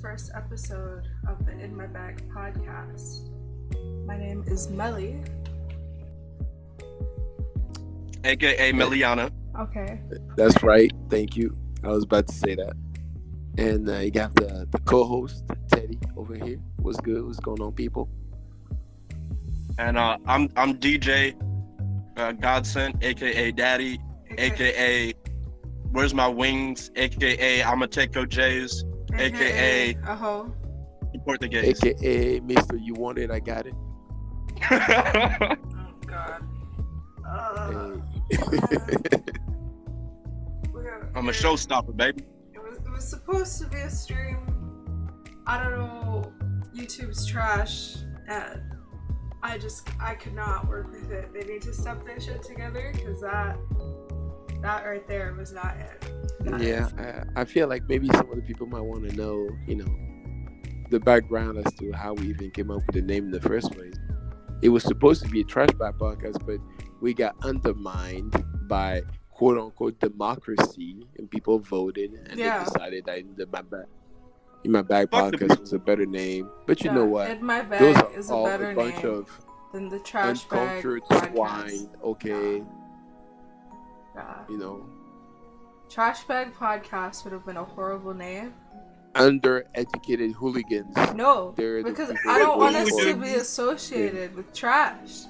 first episode of the In My Bag podcast. My name is Melly. AKA Meliana. Okay. That's right. Thank you. I was about to say that. And you got the co-host, Teddy, over here. What's good? What's going on, people? And I'm DJ Godson, AKA Daddy, AKA Where's My Wings, AKA I'ma take your J's, AKA Support the Gays. AKA Mr. You Want It, I Got It. Oh, God. I'm a showstopper, baby. It was supposed to be a stream. I don't know. YouTube's trash, and I could not work with it. They need to step their shit together, because that right there was not it. I feel like maybe some of the people might want to know, the background as to how we even came up with the name in the first place. It was supposed to be a trash bag podcast, but we got undermined by quote unquote democracy, and people voted and they decided that In My Bag podcast was a better name. But you know what? In My Bag Those are is a all better a bunch name of than the trash bag uncultured podcast. swine. Okay, Yeah. Trash bag podcast would have been a horrible name. Undereducated hooligans. No, They're the because people I don't want who us to vote. be associated with trash.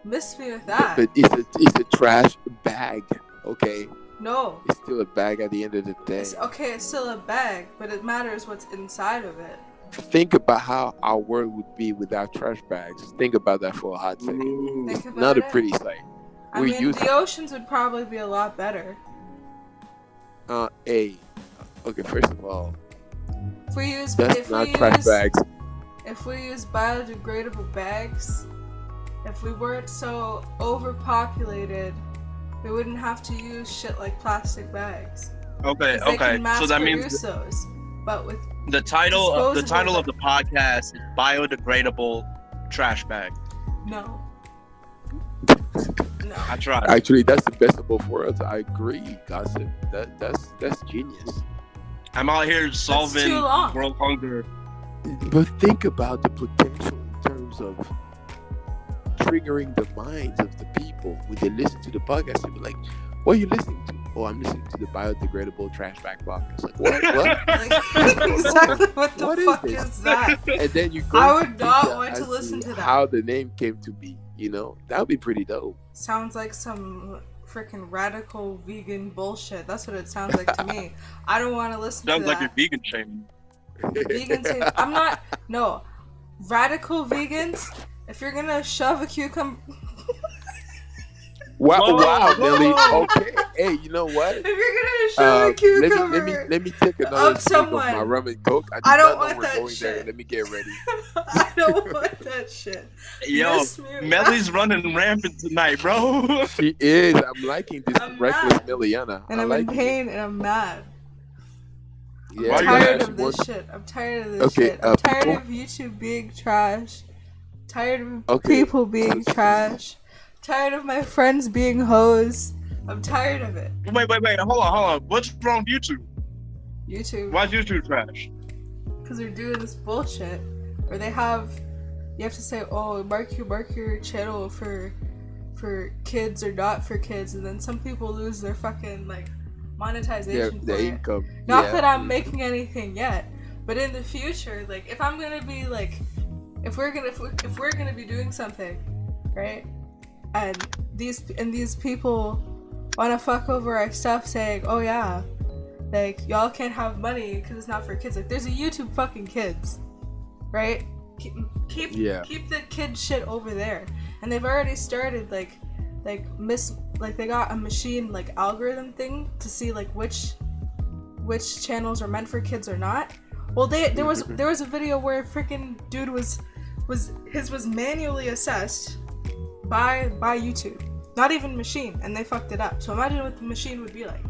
Miss me with that. But it's a trash bag. Okay, No. it's still a bag at the end of the day. It's still a bag, but it matters what's inside of it. Think about how our world would be without trash bags. Think about that for a hot second. Think about Not a it. pretty sight. I We're mean, used the oceans would probably be a lot better. okay, first of all, If we use trash bags. If we use biodegradable bags, if we weren't so overpopulated, we wouldn't have to use shit like plastic bags. Okay. They can So that means mass-produce those, but with the title of disposable the podcast is biodegradable trash bag. no. I tried. Actually, that's the best of both worlds. I agree, gossip. That's genius. I'm out here solving too long. world hunger. But think about the potential in terms of triggering the minds of the people when they listen to the podcast. They'll be like, "What are you listening to?" "Oh, I'm listening to the biodegradable trash bag podcast." Like, what? Like, exactly what the What fuck this? is that? And then you go I into would not detail want to as listen to that. how the name came to be. That would be pretty dope. Sounds like some freaking radical vegan bullshit. That's what it sounds like to me. I don't want to listen Sounds to like that. you're vegan shaming. Vegan say I'm not. No, radical vegans. If you're gonna shove a cucumber, Wow, Millie. Okay, hey, you know what? if you're gonna shove a cucumber, Let me take another Up sip of someone. my rum and coke. I don't not know want we're that going shit. there. Let me get ready. I don't want that shit. Yo, Miss me. Melly's running rampant tonight, bro. She is. I'm liking this I'm reckless mad. Miliana. And I I'm like in pain and I'm mad. it. Why Yeah, are I'm you tired mad? of this shit. I'm tired of this Okay, shit. I'm tired people- of YouTube being trash. Tired of Okay, people being so- trash. Tired of my friends being hoes. I'm tired of it. Wait. Hold on. What's wrong with YouTube? YouTube. Why's YouTube trash? Because they're doing this bullshit. Or you have to say, oh, mark your channel for kids or not for kids. And then some people lose their fucking, monetization for the it. income. Not Yeah. that I'm making anything yet, but in the future, if I'm gonna be if we're gonna be doing something, right? And these people wanna fuck over our stuff, saying, "Oh yeah, y'all can't have money because it's not for kids." There's a YouTube fucking kids, right? Keep the kid shit over there, and they've already started they got a machine algorithm thing to see which channels are meant for kids or not. Well, there was a video where a freaking dude was manually assessed by YouTube, not even machine, and they fucked it up. So imagine what the machine would be like.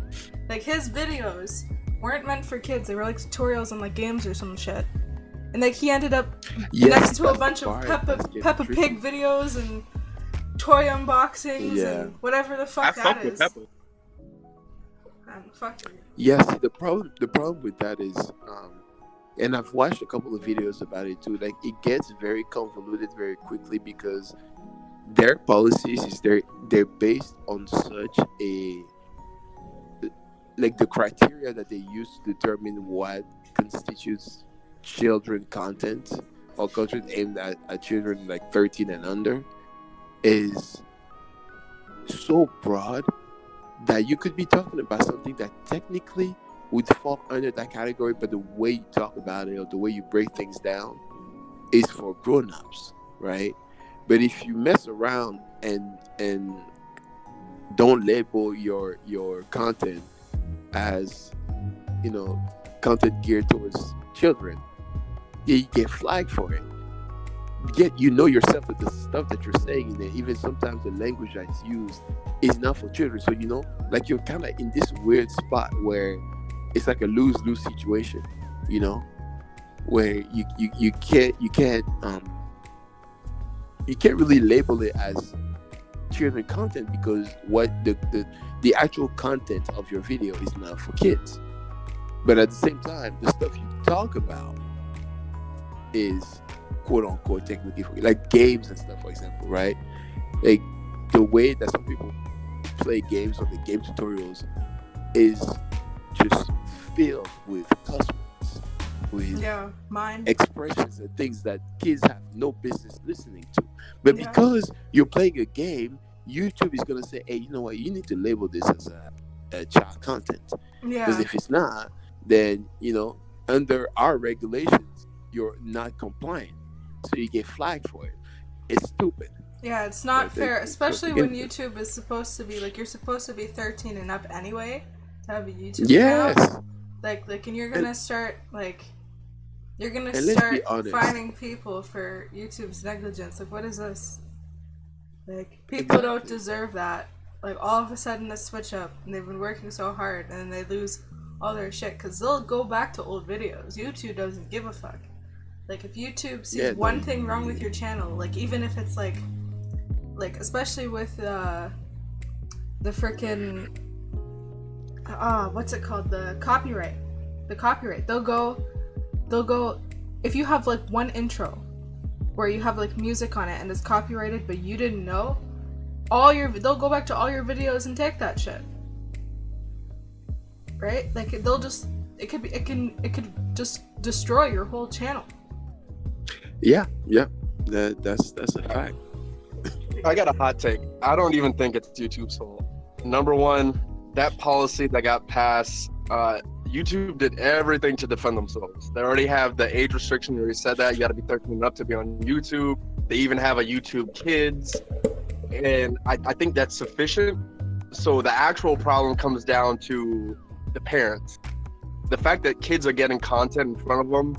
His videos weren't meant for kids; they were tutorials on games or some shit. And he ended up next to a bunch of Peppa Pig videos and toy unboxings and whatever the fuck I that fuck with is. Peppa. And fuck it. Yeah, see, the problem with that is And I've watched a couple of videos about it too. Like it gets very convoluted very quickly because their policies is they're based on such a, like, the criteria that they use to determine what constitutes children content or content aimed at children like 13 and under is so broad that you could be talking about something that technically would fall under that category, but the way you talk about it or the way you break things down is for grown-ups, right? But if you mess around and don't label your content as, you know, content geared towards children, yeah, you get flagged for it. Yet you know yourself that the stuff that you're saying in it, even sometimes the language that's used is not for children. So, you know, like you're kind of in this weird spot where it's like a lose-lose situation, you know, where you can't really label it as children content because what the actual content of your video is not for kids. But at the same time, the stuff you talk about is quote unquote technically for, like, games and stuff, for example, right? Like the way that some people play games or the game tutorials is just filled with cuss words, with expressions and things that kids have no business listening to. But because you're playing a game, YouTube is gonna say, hey, you know what, you need to label this as a child content. Because if it's not, then, you know, under our regulations, you're not compliant. So you get flagged for it. It's stupid. Yeah, it's not fair, especially when YouTube is supposed to be, like, you're supposed to be 13 and up anyway to have a YouTube channel. Like, and you're gonna start, like, you're gonna start finding people for YouTube's negligence. Like, what is this? Like, people don't deserve that. Like, all of a sudden they switch up, and they've been working so hard, and then they lose all their shit, because they'll go back to old videos. YouTube doesn't give a fuck. Like, if YouTube sees one thing wrong with your channel, like, even if it's, like, especially with, the frickin', what's it called? The copyright. They'll go, if you have, like, one intro, where you have, like, music on it, and it's copyrighted, but you didn't know, they'll go back to all your videos and take that shit. Right? Like, it could just destroy your whole channel. Yeah, that's a fact. I got a hot take. I don't even think it's YouTube's fault. Number one, that policy that got passed, YouTube did everything to defend themselves. They already have the age restriction. They already said that you got to be 13 and up to be on YouTube. They even have a YouTube Kids, and I think that's sufficient. So the actual problem comes down to the parents. The fact that kids are getting content in front of them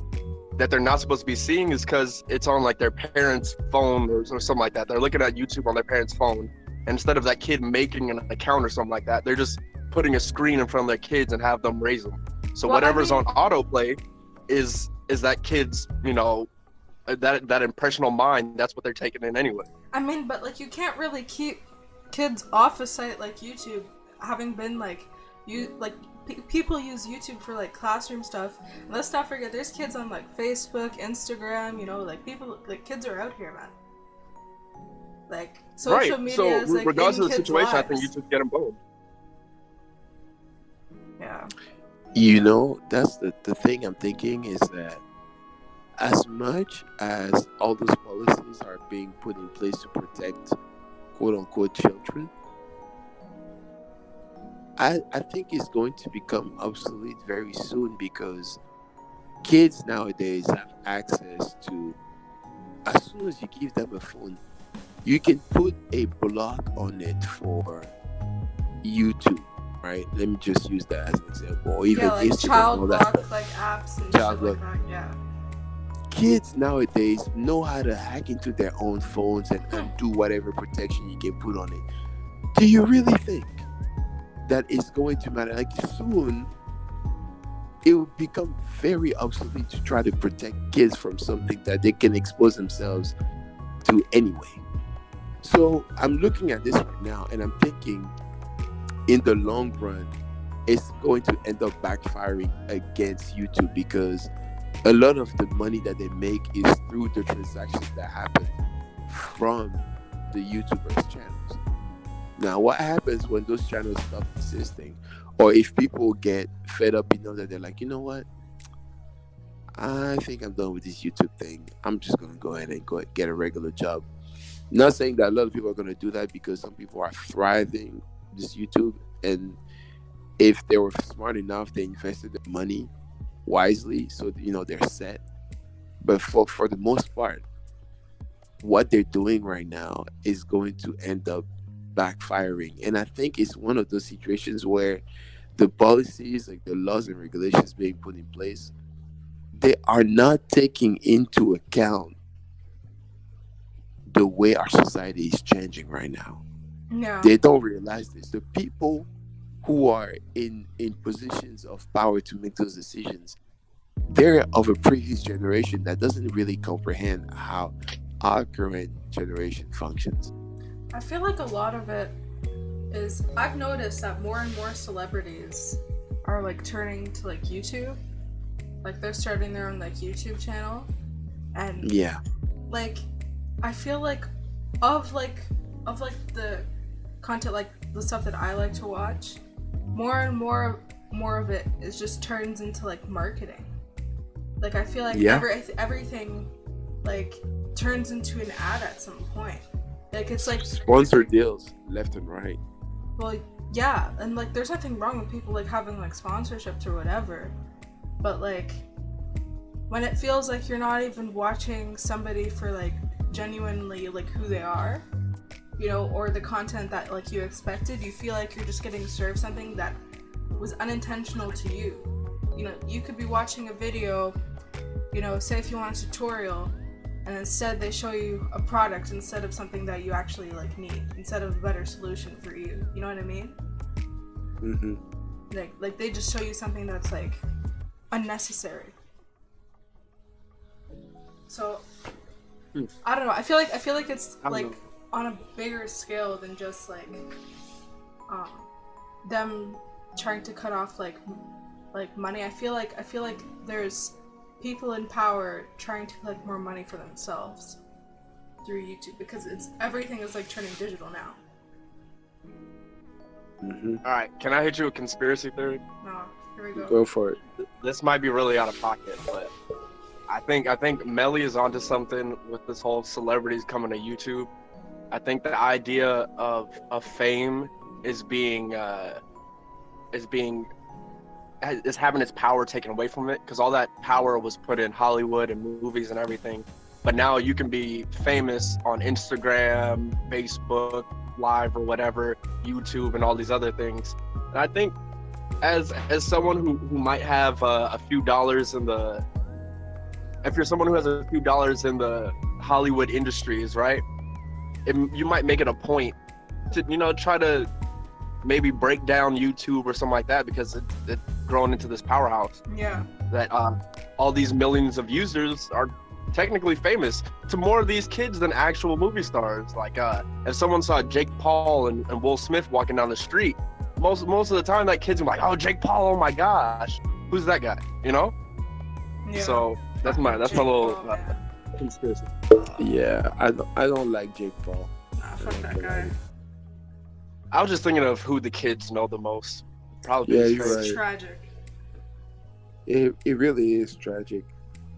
that they're not supposed to be seeing is because it's on, like, their parents' phone or something like that. They're looking at YouTube on their parents' phone, and instead of that kid making an account or something like that, they're just putting a screen in front of their kids and have them raise them. So whatever's on autoplay is that kid's, you know, that impressionable mind. That's what they're taking in anyway. I mean, but, like, you can't really keep kids off a site like YouTube, having been, like, people use YouTube for, like, classroom stuff. And let's not forget, there's kids on, like, Facebook, Instagram, you know, like, people, like, kids are out here, man. Like, social media is, like, regardless in of the kids' situation, lives. I think YouTube's getting both. Yeah. You know, that's the thing I'm thinking is that as much as all those policies are being put in place to protect quote-unquote children, I think it's going to become obsolete very soon because kids nowadays have access to, as soon as you give them a phone, you can put a block on it for YouTube, right? Let me just use that as an example. Or even like Instagram, child all that block, stuff. like apps and Child shit like block. that, yeah. Kids nowadays know how to hack into their own phones and do whatever protection you can put on it. Do you really think that it's going to matter? Like, soon it will become very obsolete to try to protect kids from something that they can expose themselves to anyway. So I'm looking at this right now and I'm thinking, in the long run, it's going to end up backfiring against YouTube because a lot of the money that they make is through the transactions that happen from the YouTubers' channels. Now, what happens when those channels stop existing, or if people get fed up enough that they're like, you know what, I think I'm done with this YouTube thing. I'm just gonna go ahead and get a regular job. Not saying that a lot of people are gonna do that, because some people are thriving this YouTube, and if they were smart enough, they invested their money wisely, so they're set. But for the most part, what they're doing right now is going to end up backfiring. And I think it's one of those situations where the policies, like the laws and regulations being put in place, they are not taking into account the way our society is changing right now. No. They don't realize this. The people who are in positions of power to make those decisions, they're of a previous generation that doesn't really comprehend how our current generation functions. I feel like a lot of it is, I've noticed that more and more celebrities are like turning to like YouTube. Like they're starting their own like YouTube channel. And Yeah. like I feel like of the content, like the stuff that I like to watch, more and more of it is just turns into like marketing. Like I feel like everything like turns into an ad at some point. Like it's like Sponsor deals left and right. Well, yeah, and like there's nothing wrong with people like having like sponsorships or whatever, but like when it feels like you're not even watching somebody for like genuinely like who they are, or the content that like you expected, you feel like you're just getting served something that was unintentional to you. You could be watching a video, say if you want a tutorial, and instead they show you a product instead of something that you actually like need, instead of a better solution for you. You know what I mean? Mm-hmm. Like they just show you something that's like unnecessary. So I don't know. I feel like it's like on a bigger scale than just like them trying to cut off like money. I feel like there's people in power trying to collect more money for themselves through YouTube, because everything is like turning digital now. Mm-hmm. All right, can I hit you with conspiracy theory? No, here we go. Go for it. This might be really out of pocket, but I think Melly is onto something with this whole celebrities coming to YouTube. I think the idea of fame is having its power taken away from it, because all that power was put in Hollywood and movies and everything. But now you can be famous on Instagram, Facebook Live or whatever, YouTube and all these other things. And I think as someone who might have a few dollars if you're someone who has a few dollars in the Hollywood industries, right? You might make it a point to, try to maybe break down YouTube or something like that, because it's grown into this powerhouse. Yeah. That all these millions of users are technically famous to more of these kids than actual movie stars. Like if someone saw Jake Paul and Will Smith walking down the street, most of the time that kid's like, oh, Jake Paul, oh my gosh, who's that guy? Yeah. So that's my little conspiracy. Yeah, I don't like Jake Paul. Nah, fuck that guy. I was just thinking of who the kids know the most. Probably. Yeah, his you're face. right. It's tragic. It really is tragic.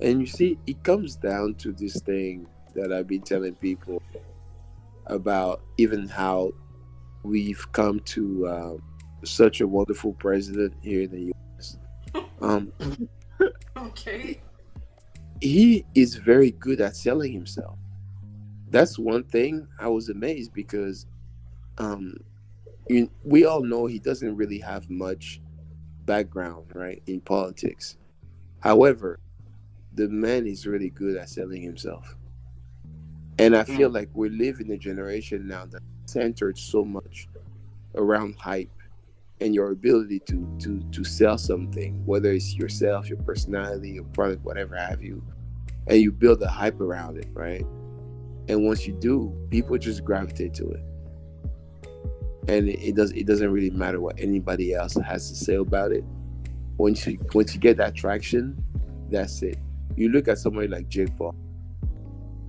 And you see, it comes down to this thing that I've been telling people about, even how we've come to such a wonderful president here in the U.S. Okay. He is very good at selling himself. That's one thing I was amazed, because we all know he doesn't really have much background, right, in politics. However, the man is really good at selling himself. And I feel like we live in a generation now that's centered so much around hype and your ability to sell something, whether it's yourself, your personality, your product, whatever have you, and you build a hype around it, right? And once you do, people just gravitate to it. And it doesn't really matter what anybody else has to say about it. Once you get that traction, that's it. You look at somebody like Jake Paul.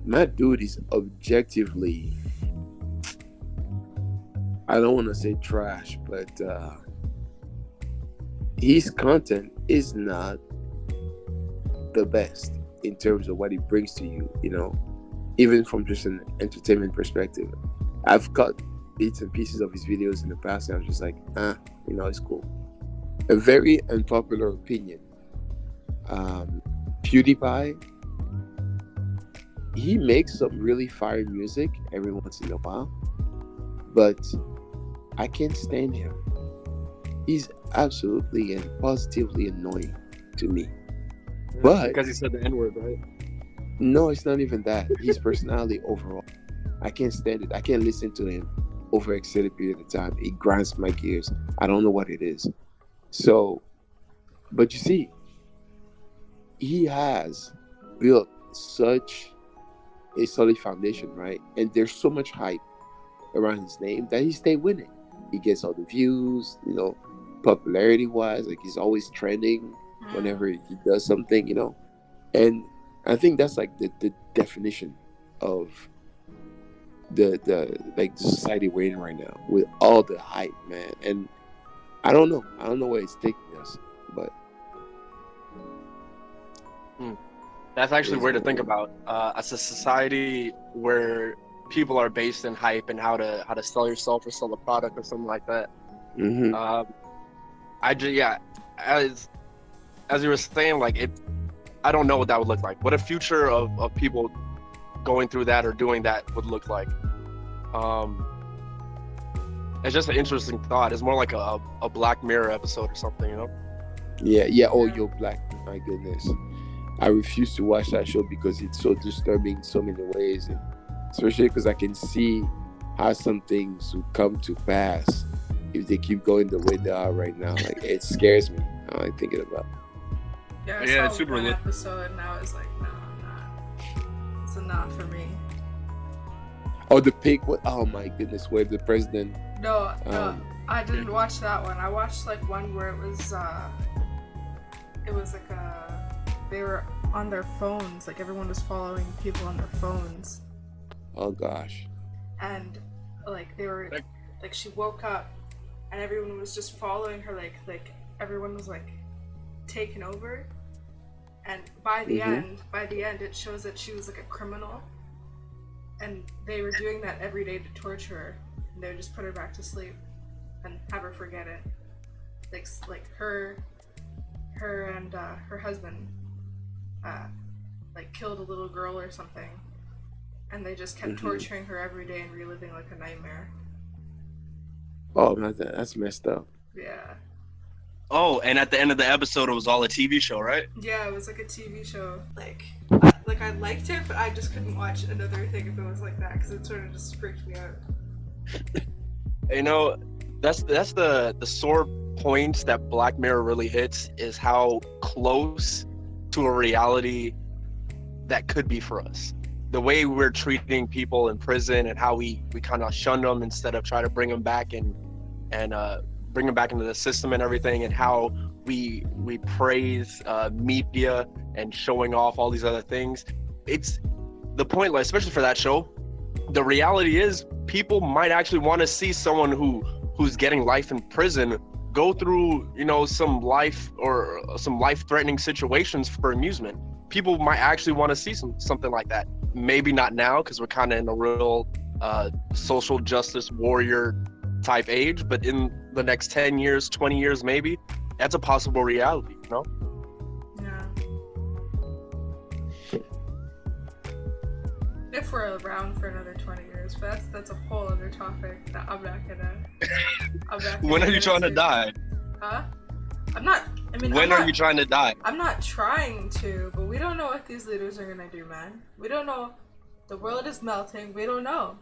That dude is objectively, I don't want to say trash, but his content is not the best in terms of what he brings to you, you know, even from just an entertainment perspective. I've cut bits and pieces of his videos in the past, and I was just like, you know, it's cool. A very unpopular opinion. PewDiePie, he makes some really fire music every once in a while, but I can't stand him. He's absolutely and positively annoying to me. But because he said the N-word, right? no, it's not even that. His personality overall, I can't stand it. I can't listen to him over an extended period of time. It grinds my gears. I don't know what it is. So, but you see, he has built such a solid foundation, right? And there's so much hype around his name that he stayed winning. He gets all the views, you know, popularity wise, like he's always trending whenever he does something, you know. And I think that's like the definition of the like the society we're in right now with all the hype, man. And I don't know where it's taking us, but that's actually weird to think about. As a society where people are based in hype and how to sell yourself or sell a product or something like that. As you were saying, like it, I don't know what that would look like. What a future of people going through that or doing that would look like. It's just an interesting thought. It's more like a Black Mirror episode or something, you know? Yeah. Oh, yo, Black, my goodness. I refuse to watch that show because it's so disturbing in so many ways, and especially because I can see how some things will come to pass if they keep going the way they are right now. Like, it scares me. I'm like thinking about. Yeah, I Yeah, saw it's super one lit. episode and I was like, no, I'm not. It's a not for me. Oh, the pig. Oh my goodness, where the president. No, I didn't watch that one. I watched like one where it was like they were on their phones, like everyone was following people on their phones. Oh gosh. And like they were like she woke up and everyone was just following her, like everyone was like taken over. And by the end it shows that she was like a criminal. And they were doing that every day to torture her. And they would just put her back to sleep and have her forget it. Like her and her husband like killed a little girl or something, and they just kept torturing her every day and reliving like a nightmare. Oh man, that's messed up. Yeah. Oh, and at the end of the episode, it was all a TV show, right? Yeah, it was like a TV show. I liked it, but I just couldn't watch another thing if it was like that because it sort of just freaked me out. You know, that's the sore point that Black Mirror really hits, is how close to a reality that could be for us. The way we're treating people in prison and how we kind of shun them instead of try to bring them back and bring them back into the system and everything, and how we praise media and showing off all these other things. It's the point, like, especially for that show, the reality is people might actually want to see someone who's getting life in prison go through, you know, some life-threatening situations for amusement. People might actually want to see something like that. Maybe not now because we're kind of in a real social justice warrior type age, but in the next 10 years, 20 years, maybe, that's a possible reality, you know? Yeah. If we're around for another 20 years, but that's a whole other topic that I'm not gonna When are you trying to die? Huh? When are you trying to die? I'm not trying to, but we don't know what these leaders are gonna do, man. We don't know. The world is melting. We don't know.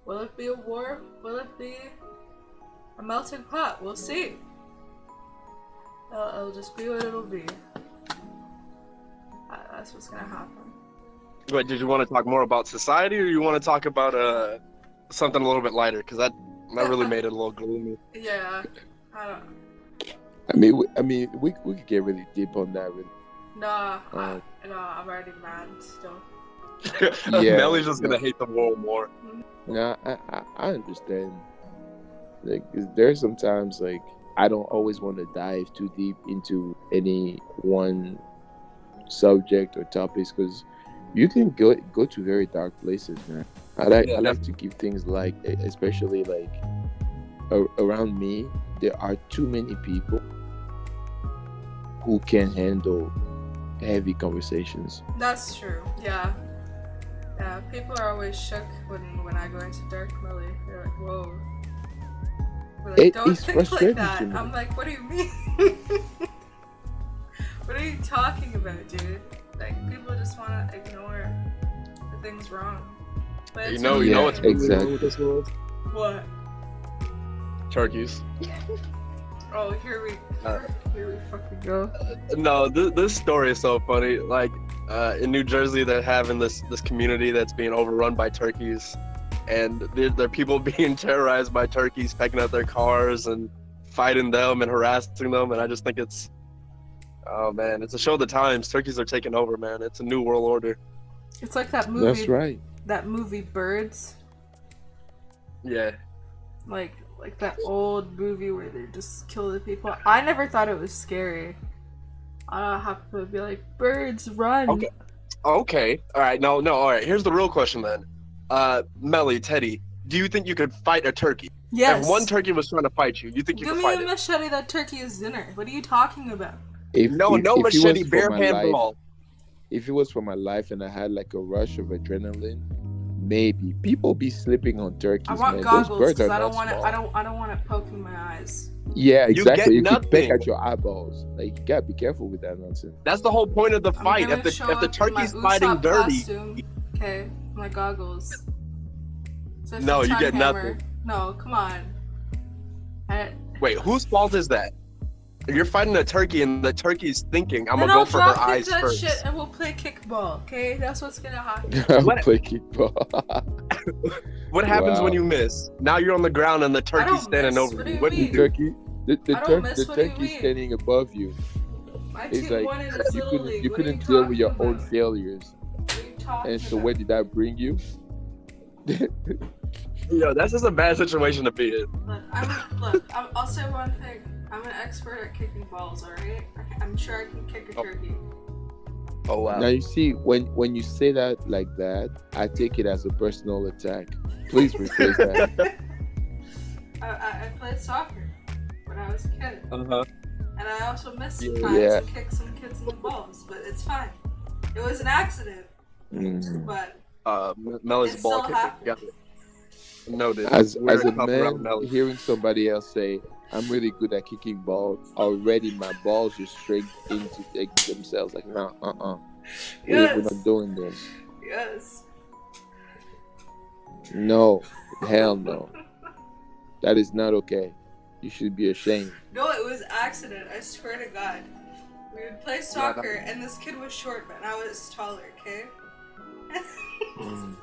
Will it be a war? Will it be a melting pot? We'll see. It'll just be what it'll be. That's what's gonna happen. But did you want to talk more about society, or you want to talk about something a little bit lighter? Because that really made it a little gloomy. Yeah, I don't. I mean, we could get really deep on that. But No, Uh, no, I'm already mad still. Yeah, Melly's just gonna no. hate the world more. Yeah, I understand. Like, there's sometimes like I don't always want to dive too deep into any one subject or topics because you can go to very dark places, man. Yeah, I like to keep things like, especially like around me, there are too many people who can handle heavy conversations. That's true. Yeah. Yeah. People are always shook when I go into dark Millie. They're like, whoa. We're like, It don't is think like frustrating that. to me. I'm like, what do you mean? What are you talking about, dude? Like, people just want to ignore the things wrong. But You it's know, okay. you know what's really exactly. wrong with this world? What? Turkeys. Oh, here we fucking go. No, this story is so funny. Like, in New Jersey, they're having this community that's being overrun by turkeys, and there are people being terrorized by turkeys, pecking at their cars and fighting them and harassing them. And I just think it's, oh man, it's a show of the times. Turkeys are taking over, man. It's a new world order. It's like that movie. That's right. That movie Birds. Yeah. Like that old movie where they just kill the people. I never thought it was scary. I have to be like, birds run. Okay. All right. No. All right. Here's the real question then. Melly, Teddy, do you think you could fight a turkey? Yes. If one turkey was trying to fight you, you think you Give could me fight a it? machete. That turkey is dinner. What are you talking about? No If it was machete, for bare my hand life, ball. if it was for my life and I had like a rush of adrenaline, maybe people be slipping on turkeys. I want man. goggles Those birds because are I don't not want it. small. I don't want it poking my eyes. Yeah, You get exactly. You can peck nothing. at your eyeballs. Like, you gotta be careful with that nonsense. That's the whole point of the I'm fight. gonna If the show if the up in my turkey's fighting Usopp dirty, costume. Okay, my goggles. So No, you get hammer. nothing. No, come on. wait, whose fault is that? If you're fighting a turkey and the turkey's thinking, I'm Then gonna I'll go for her drop kick eyes that first. shit and we'll play kickball. Okay, that's what's gonna happen. I'll What- play kickball. What happens Wow. when you miss? Now you're on the ground and the turkey's don't standing miss. over What do you. you What do you mean? do? Turkey, the I don't miss. What do you turkey's mean? standing above you. My It's team like won in this you little couldn't league. you What are couldn't deal with your talking own about? failures. What are you talking And so about? where did that bring you? Yo, that's just a bad situation to be in. I'll say one thing. I'm an expert at kicking balls, alright? I'm sure I can kick a turkey. Oh wow. Now you see, when you say that like that, I take it as a personal attack. Please rephrase that. I played soccer when I was a kid. Uh-huh. And I also missed some Yeah. times Yeah. and kicked some kids in the balls, but it's fine. It was an accident, Mm. but Melly's It ball still kicking. happened. Got it. Noted. As We're a top around man, Melly. hearing somebody else say, "I'm really good at kicking balls," already my balls just straight into themselves. Like, no, we're yes, not doing this. yes. No, hell no. That is not okay. You should be ashamed. No, it was accident. I swear to God. We would play soccer, and this kid was short, but I was taller. Okay. Mm.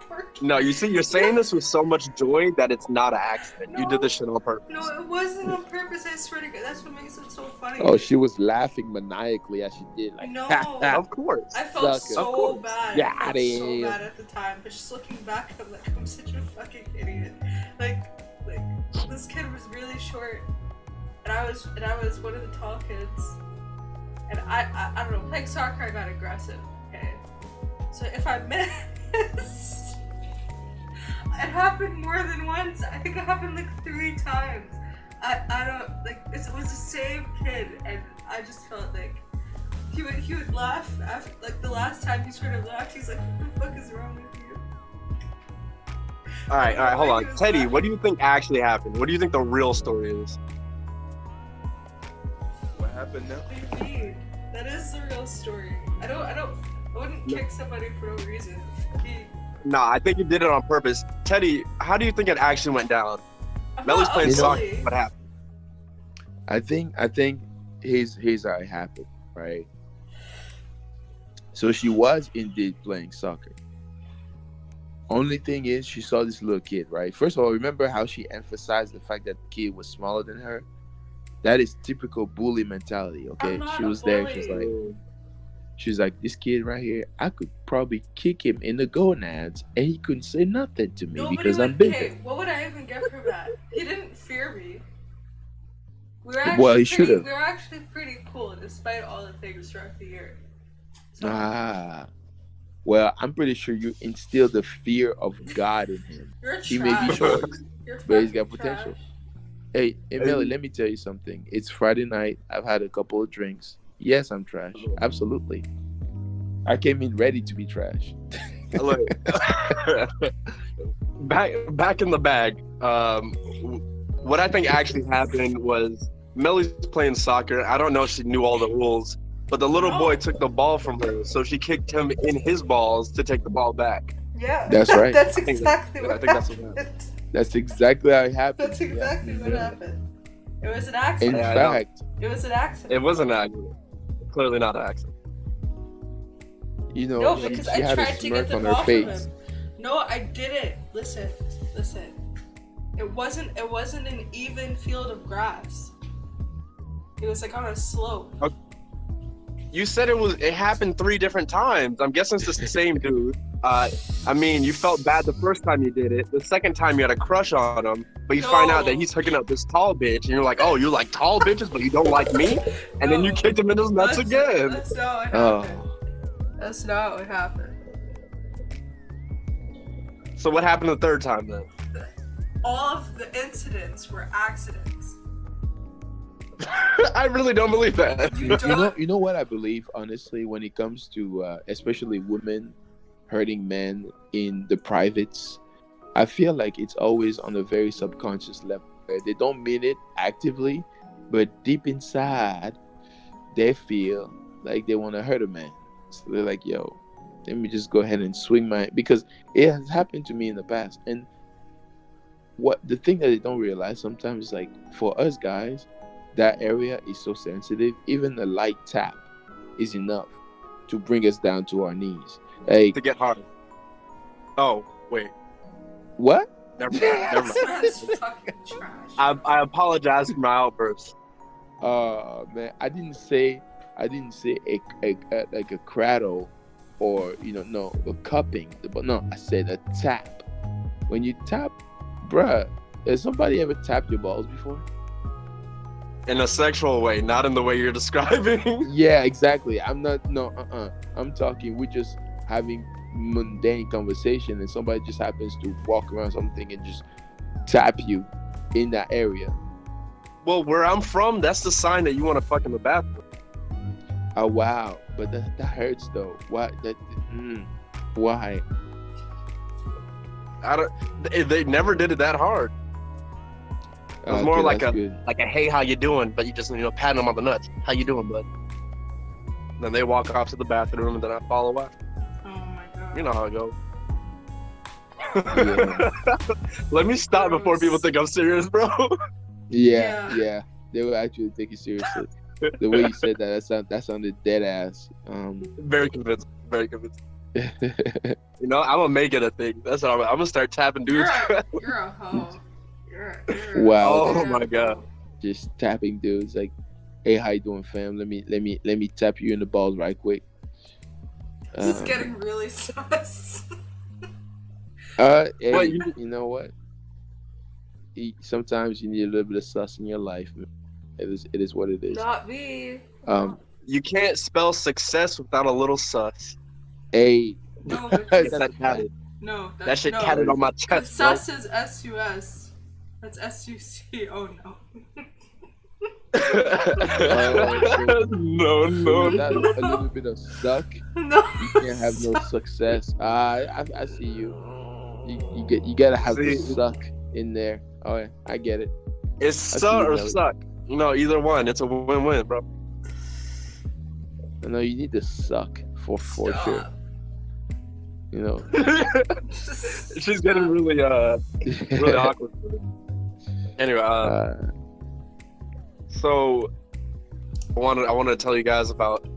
Poor kid. No, you see, you're saying this with so much joy that it's not an accident. You No. did this shit on purpose. No, it wasn't on purpose. I swear to God. That's what makes it so funny. Oh, she was laughing maniacally as she did. Like, No. Of course. I felt Sucker. so Of course. bad. Yeah, I felt it so is. bad at the time. But just looking back, I'm like, I'm such a fucking idiot. Like this kid was really short, and I was one of the tall kids. And I don't know. Playing soccer, I got aggressive. Okay. So if I missed, it happened more than once. I think it happened like 3 times. I don't like. It was the same kid, and I just felt like he would laugh after, like the last time he sort of laughed. He's like, "What the fuck is wrong with you?" All right, hold Why on. he was Teddy, laughing. what do you think actually happened? What do you think the real story is? what happened now? What do you mean? That is the real story. I wouldn't kick somebody for no reason. Nah, I think you did it on purpose. Teddy, how do you think it actually went down? I'm Melly's not playing soccer. ugly. What happened? I think here's how it happened, right? So she was indeed playing soccer. Only thing is, she saw this little kid, right? First of all, remember how she emphasized the fact that the kid was smaller than her? That is typical bully mentality. Okay, I'm not she a was there. bully. She's like, this kid right here, I could probably kick him in the gonads, and he couldn't say nothing to me Nobody because would. I'm bigger. Okay, what would I even get from that? He didn't fear me. We were Well, he actually should have. we were actually pretty cool despite all the things throughout the year. So, Well, I'm pretty sure you instilled the fear of God in him. you're He may be trash. short, You're but he's got fucking potential. trash. Hey, Melly, let me tell you something. It's Friday night. I've had a couple of drinks. Yes, I'm trash. Absolutely. I came in ready to be trash. Look, back in the bag. What I think actually happened was Millie's playing soccer. I don't know if she knew all the rules, but the little boy took the ball from her, so she kicked him in his balls to take the ball back. Yeah, That's right. That's I think exactly that- what I think that's what happened. That's exactly how it happened. That's exactly Yeah. what happened. It was an In accident. Yeah, I know. fact, It was an accident. It was an accident. Clearly not an accident. you know, No, she because I had a tried to get smirk the on ball her from face. him. No, I didn't. Listen. It wasn't an even field of grass. It was like on a slope. You said it happened 3 different times. I'm guessing it's the same dude. I mean, you felt bad the first time you did it. The second time you had a crush on him, but you find out that he's hooking up this tall bitch, and you're like, oh, you like tall bitches, but you don't like me? And then you No. kicked him in his nuts again. That's not what Oh, happened. That's not what happened. So what happened the third time then? All of the incidents were accidents. I really don't believe that. you know what I believe, honestly, when it comes to especially women hurting men in the privates, I feel like it's always on a very subconscious level. They don't mean it actively, but deep inside, they feel like they want to hurt a man. So they're like, yo, let me just go ahead and swing because it has happened to me in the past. And what the thing that they don't realize sometimes is, like, for us guys, that area is so sensitive. Even a light tap is enough to bring us down to our knees. Like, To get hard. Oh, wait. what? Never mind. That's fucking trash. I apologize for my outburst. Man, I didn't say a like a cradle or no, a cupping, but no, I said a tap. When you tap, bruh, has somebody ever tapped your balls before? In a sexual way, not in the way you're describing. Yeah, exactly. I'm not. No, I'm talking. We're just having mundane conversation, and somebody just happens to walk around something and just tap you in that area. Well, where I'm from, that's the sign that you want to fuck in the bathroom. Oh wow, but that hurts though. Why why? I don't. They never did it that hard. It was more like that's a good. hey, how you doing? But you just patting them on the nuts. How you doing, bud? Then they walk off to the bathroom, and then I follow after. Oh my god. You know how it goes. Yeah. Let me stop before people think I'm serious, bro. Yeah. They will actually take it seriously. The way you said that sounded dead ass. Very convincing. Very convincing. I'm gonna make it a thing. That's what I'm gonna start tapping dudes. You're a hoe. You're Wow. Oh my god. Just tapping dudes like, hey, how you doing, fam? Let me tap you in the balls right quick. This is getting really sus. Hey, But you know what? Sometimes you need a little bit of sus in your life, man. It is what it is. Not me. You can't spell success without a little sus. Hey, No, Get because, that tatted. no. That shit no. tatted on my chest, bro. Sus is S-U-S. That's S-U-C. Oh no. No. that's a little bit of suck. No. You can't have no success. I see you. You gotta have the See? suck in there. Oh yeah, I get it. It's see suck you, or Melly. suck. Either one. It's a win-win, bro. I know you need to suck for sure. Stop. She's getting really awkward. Anyway, so I wanted to tell you guys about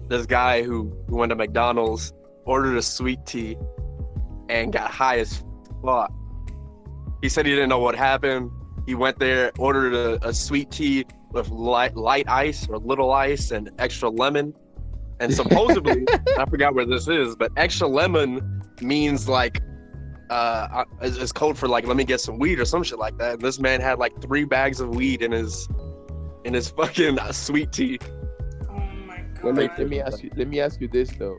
this guy who went to McDonald's, ordered a sweet tea, and got high as fuck. He said he didn't know what happened. He went there, ordered a sweet tea, with light ice or little ice and extra lemon. And supposedly, I forgot where this is, but extra lemon means like is code for like, let me get some weed or some shit like that. And this man had like 3 bags of weed in his fucking sweet tea. Oh my god. Well, let me ask you this though.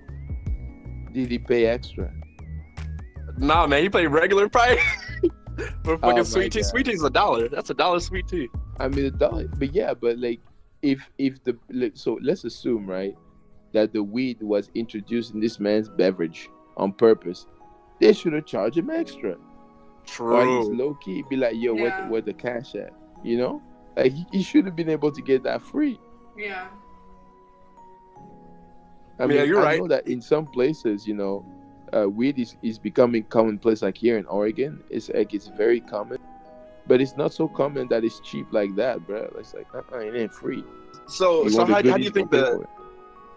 Did he pay extra? Nah, man, he paid regular price for fucking my sweet tea. God. Sweet tea is $1. That's $1 sweet tea. I mean, but yeah, but like, if so let's assume, right, that the weed was introduced in this man's beverage on purpose. They should have charged him extra. Or at least True. low key, be like, yo, Yeah. where the cash at? You know, like he should have been able to get that free. Yeah. I mean, Yeah, you're I right. know that in some places, weed is becoming commonplace. Like here in Oregon, it's very common, but it's not so common that it's cheap like that, bro. It's like it ain't free. So You so want the how do goodies, you think go pay for it.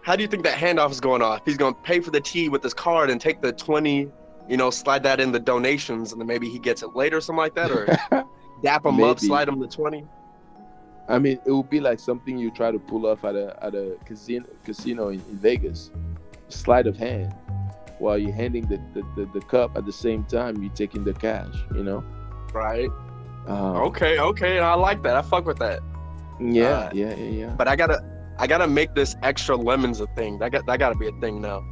how do you think that handoff is going off? He's going to pay for the tea with his card and take the 20, slide that in the donations, and then maybe he gets it later or something like that, or dap him up, Maybe. slide him the 20. I mean, it would be like something you try to pull off at a casino in Vegas. Sleight of hand, while you're handing the cup at the same time you're taking the cash. Right. Um, Okay. I like that. I fuck with that. Yeah, yeah. But I gotta make this extra lemons a thing. That gotta be a thing now.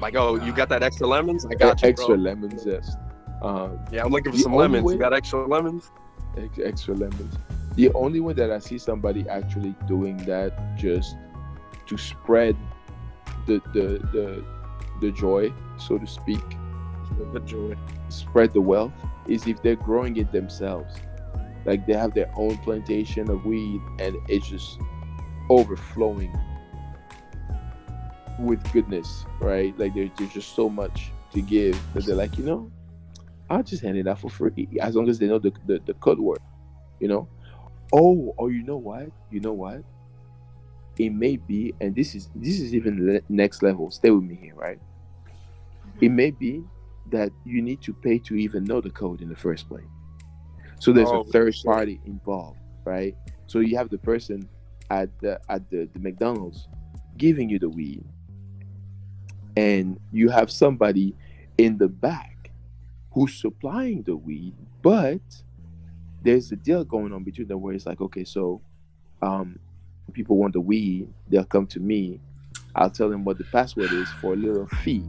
Like, oh, you got that extra lemons? I got you, Extra bro. lemon zest. Yeah, I'm looking for The some only lemons. way- You got extra lemons? Extra lemons. The only way that I see somebody actually doing that just to spread the joy, so to speak, The joy. spread the wealth, is if they're growing it themselves. Like they have their own plantation of weed and it's just overflowing with goodness, right? Like there's just so much to give that they're like, I'll just hand it out for free as long as they know the code word, or you know what? It may be, and this is even next level. Stay with me here, right? It may be that you need to pay to even know the code in the first place. So there's Oh, a third shit. party involved, right? So you have the person at the McDonald's giving you the weed, and you have somebody in the back who's supplying the weed, but there's a deal going on between them where it's like, okay, so people want the weed, they'll come to me, I'll tell them what the password is for a little fee,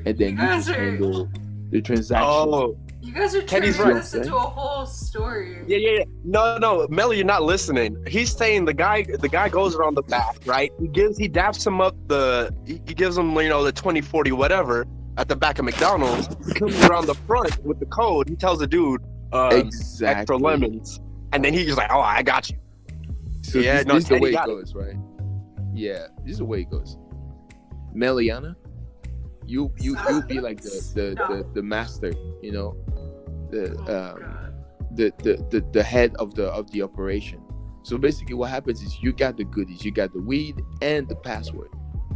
and then you guys just are- handle the transaction. Oh, You guys are Kenny's turning right. this into a whole story. yeah. No, Melly, you're not listening. He's saying the guy goes around the back, right? He daps him up he gives him, the 20, 40, whatever, at the back of McDonald's. He comes around the front with the code. He tells the dude, Exactly. extra lemons. And then he's like, oh, I got you. So Yeah, this no, is the Teddy way it got it. goes, right? Yeah, this is the way it goes. Meliana, you be like the master, the head of the operation. So basically, what happens is you got the goodies, you got the weed and the password.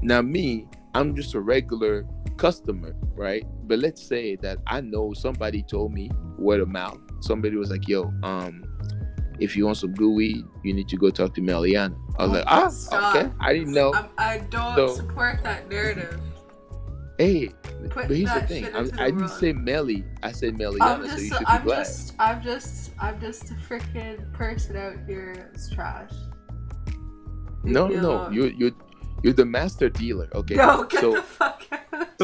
Now me, I'm just a regular customer, right? But let's say that I know somebody told me word of mouth. Somebody was like, "Yo, if you want some good weed, you need to go talk to Meliana." I was like, Stop. okay, I didn't know. I don't So- support that narrative. Hey, Put but here's the that thing. shit I into the didn't world. say Melly. I said I'm Meliana, so you just, should be I'm glad. just a freaking person out here that's trash. No, Leave me no, alone. you're the master dealer. Okay. No, get so the fuck out.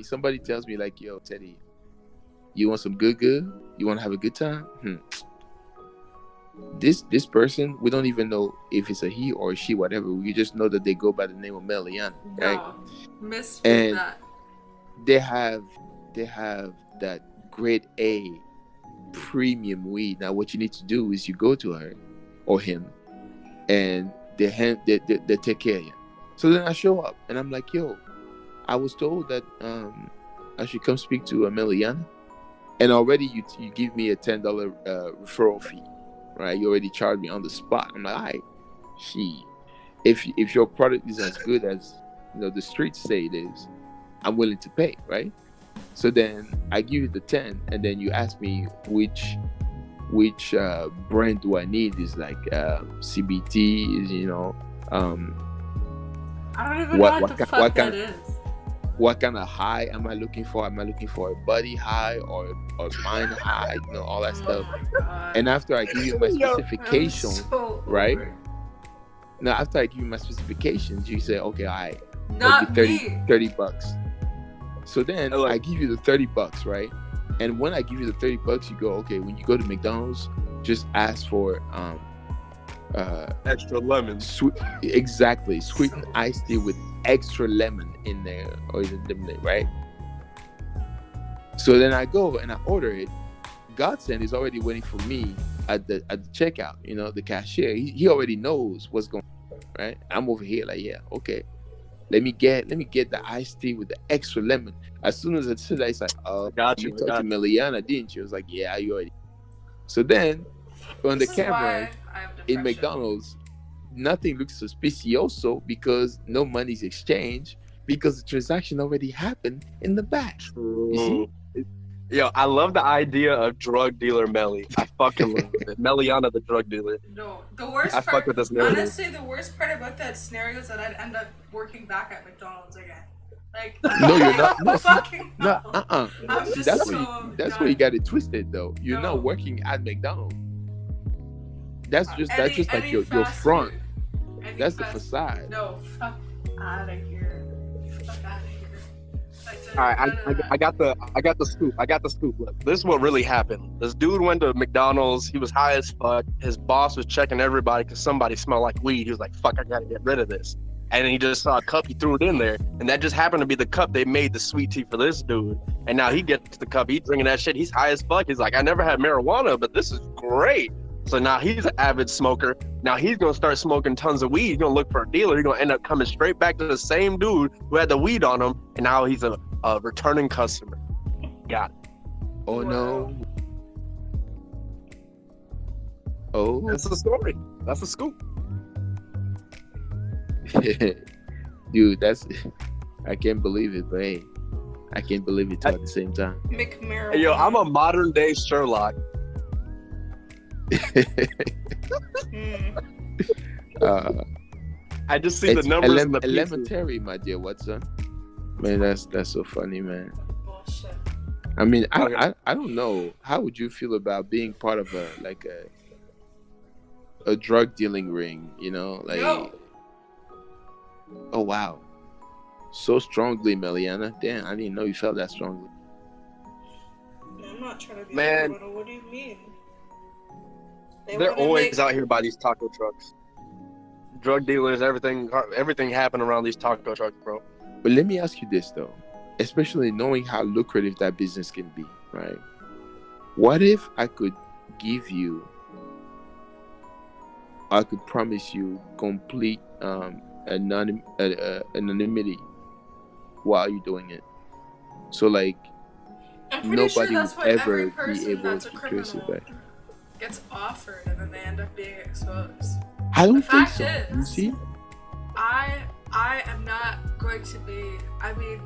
somebody tells me like, "Yo, Teddy, you want some good? You want to have a good time?" This person, we don't even know if it's a he or a she, whatever. We just know that they go by the name of Meliana, right? No, misfit And- that. They have that grade A premium weed. Now, what you need to do is you go to her or him, and they take care of you. So then I show up, and I'm like, "Yo, I was told that I should come speak to Meliana, and already you give me a $10 referral fee, right? You already charged me on the spot." I'm like, "All right, if your product is as good as the streets say it is, I'm willing to pay, right?" So then I give you the 10, and then you ask me which which brand do I need? Is like CBT, is I don't even what know what the fuck what that kind is. what kind of high am I looking for? Am I looking for a body high or mind high? All that Oh stuff. my god. And after I give you my Yo, I'm specification, so right? over it. Now after I give you my specifications, you say, okay, all right, Not that'd be me. $30. So then Look. I give you the $30, right? And when I give you the $30, you go, okay, when you go to McDonald's, just ask for Extra lemons. sweetened iced tea with extra lemon in there or in the lemonade, right? So then I go and I order it. Godsend is already waiting for me at the checkout. The cashier, he already knows what's going on, right? I'm over here like, yeah, okay. Let me get the iced tea with the extra lemon. As soon as I said that, it's like, oh, Got you you. talked to Meliana, didn't you? I was like, yeah, you already. So then on the This is camera why I have in depression. McDonald's, nothing looks suspicioso because no money's exchanged because the transaction already happened in the back. You see? Yo, I love the idea of drug dealer Melly. I fucking love it. Meliana the drug dealer. No, the worst I part. fuck with this narrative. Honestly, the worst part about that scenario is that I'd end up working back at McDonald's again. Like, No, you're not. No, see, fucking no, I'm See, just that's so where you got it twisted, though. You're No. not working at McDonald's. That's just like any your fast front. food. Any That's the fast- facade. No, fuck out of here. Fuck out of here. All right, I got the scoop. I got the scoop. Look, this is what really happened. This dude went to McDonald's. He was high as fuck. His boss was checking everybody because somebody smelled like weed. He was like, "Fuck, I gotta get rid of this." And then he just saw a cup. He threw it in there, and that just happened to be the cup they made the sweet tea for this dude. And now he gets the cup. He's drinking that shit. He's high as fuck. He's like, "I never had marijuana, but this is great." So now he's an avid smoker. Now he's gonna start smoking tons of weed. He's gonna look for a dealer. He's gonna end up coming straight back to the same dude who had the weed on him, and now he's a returning customer. Got it. Oh no. Wow. Oh. That's the story. That's the scoop. Dude, I can't believe it, but hey, I can't believe it too at the same time. McMarijuana. Hey, yo, I'm a modern day Sherlock. I just see the It's numbers in the pieces. elementary, my dear Watson. Man, that's so funny, man. Bullshit. I mean, Okay. I don't know. How would you feel about being part of a drug dealing ring? Like, No. oh wow, so strongly, Meliana. Damn, I didn't know you felt that strongly. I'm not trying to be Man. a criminal. What do you mean? They're always out here by these taco trucks. Drug dealers, everything happened around these taco trucks, bro. But let me ask you this though, especially knowing how lucrative that business can be, right? What if I could promise you complete anonymity while you're doing it? So like I'm pretty sure nobody that's would what ever every be person able that's to a trace it criminal back. gets offered, and then they end up being exposed. I don't The think fact so. is- You see? I am not going to be. I mean,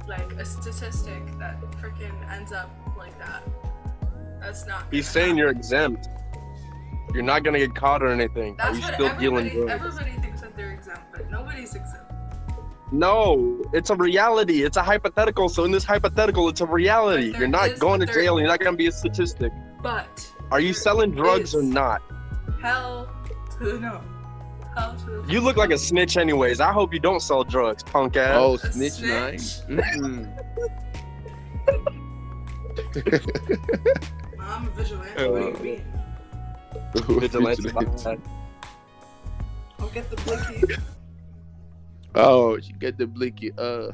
like a statistic that freaking ends up like that. That's not. He's gonna saying happen. you're exempt. You're not gonna get caught or anything. Are That's you what still dealing drugs? everybody thinks that they're exempt, but nobody's exempt. No, it's a reality. It's a hypothetical. So in this hypothetical, it's a reality. But there You're not is- going to but there- jail. You're not gonna be a statistic. But Are you selling drugs or is- not? hell to the no. Hell to the You look like a snitch, anyways. I hope you don't sell drugs, punk ass. Oh, A snitch nine. snitch? I'm a vigilante. What do you mean? Vigilante. Vigilante. I'll get the blicky. Oh, she get the blicky. Oh,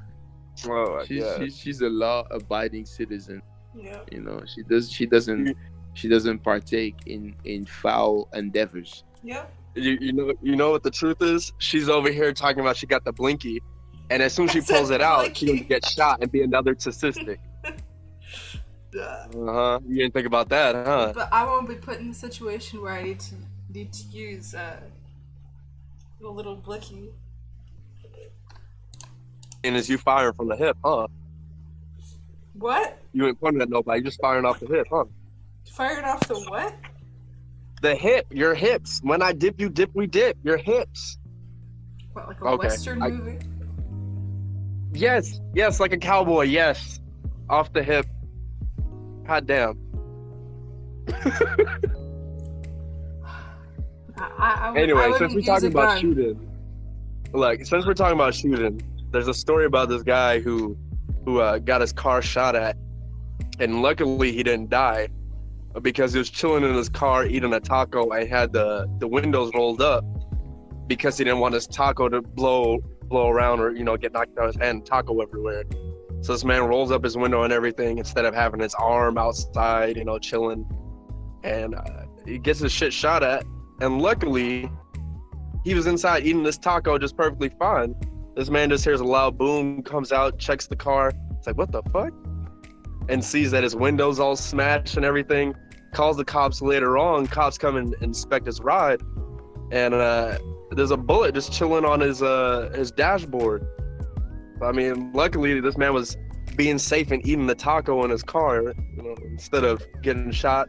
She's a law-abiding citizen. Yeah. She doesn't partake in foul endeavors. Yep. You know what the truth is? She's over here talking about she got the blinky, and as soon as she I said pulls it out, blinky. she's gonna get shot and be another statistic. You didn't think about that, huh? But I won't be put in a situation where I need to use the little blicky. And as you fire from the hip, huh? What? You ain't pointing at nobody, you just firing off the hip, huh? Firing off the what? The hip, your hips. When I dip, you dip, we dip. Your hips. What, like a Okay, Western movie? Yes, like a cowboy. Yes, off the hip. God damn. Anyway, since we're talking about shooting, since we're talking about shooting, there's a story about this guy who got his car shot at, and luckily he didn't die because he was chilling in his car eating a taco and had the windows rolled up because he didn't want his taco to blow around or get knocked out of his hand, taco everywhere. So this man rolls up his window and everything instead of having his arm outside, chilling, and he gets his shit shot at. And luckily, he was inside eating this taco just perfectly fine. This man just hears a loud boom, comes out, checks the car. It's like, what the fuck? And sees that his window's all smashed and everything. Calls the cops later on. Cops come and inspect his ride. And there's a bullet just chilling on his dashboard. I mean, luckily, this man was being safe and eating the taco in his car, instead of getting shot,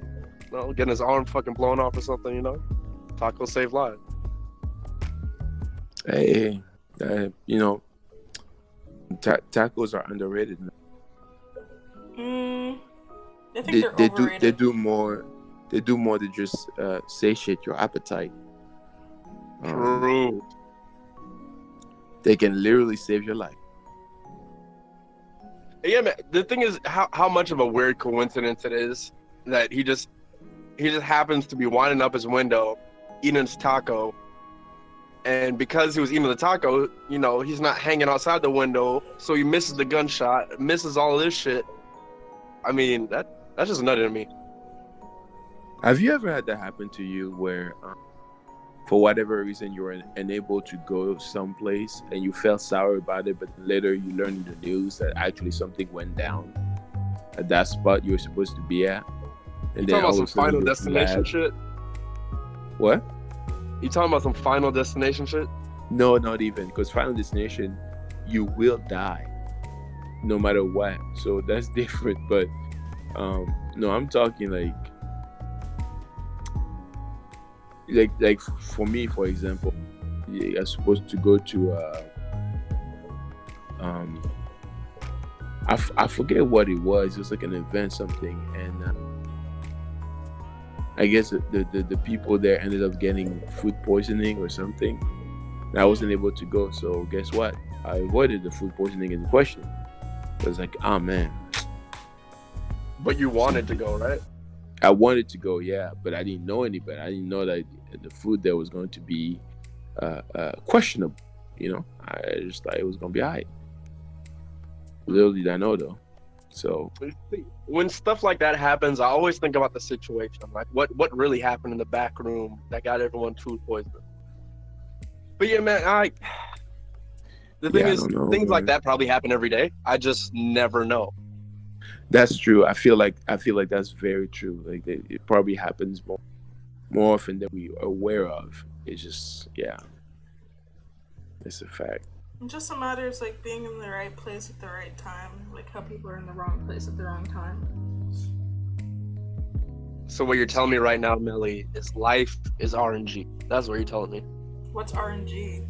getting his arm fucking blown off or something, Taco saved lives. Hey, tacos are underrated. I think they're overrated. They do more than just satiate your appetite. True. They can literally save your life. Yeah, man. The thing is how much of a weird coincidence it is that he just happens to be winding up his window, eating his taco, and because he was eating the taco, he's not hanging outside the window, so he misses the gunshot, misses all of this shit. I mean, that's just nutty to me. Have you ever had that happen to you where, for whatever reason, you were unable to go someplace and you felt sour about it, but later you learned in the news that actually something went down at that spot you were supposed to be at? And you talking about some Final Destination shit? What? You talking about some Final Destination shit? No, not even. Because Final Destination, you will die, no matter what. So that's different. But no, I'm talking like for me, for example, I was supposed to go to I forget what it was. It was like an event, something, and I guess the people there ended up getting food poisoning or something. And I wasn't able to go, so guess what? I avoided the food poisoning in question. I was like, oh man. But you wanted to go, right? I wanted to go, yeah, but I didn't know any better. I didn't know that the food there was going to be questionable. I just thought it was going to be alright. Little did I know, though. So when stuff like that happens, I always think about the situation. Like, what really happened in the back room that got everyone food poisoning? But yeah, man, the thing is, things like that probably happen every day. I just never know. That's true. I feel like that's very true. Like it probably happens more often than we are aware of. It's just, yeah, it's a fact. It's just a matter of being in the right place at the right time, like how people are in the wrong place at the wrong time. So what you're telling me right now, Melly, is life is RNG. That's what you're telling me. What's RNG?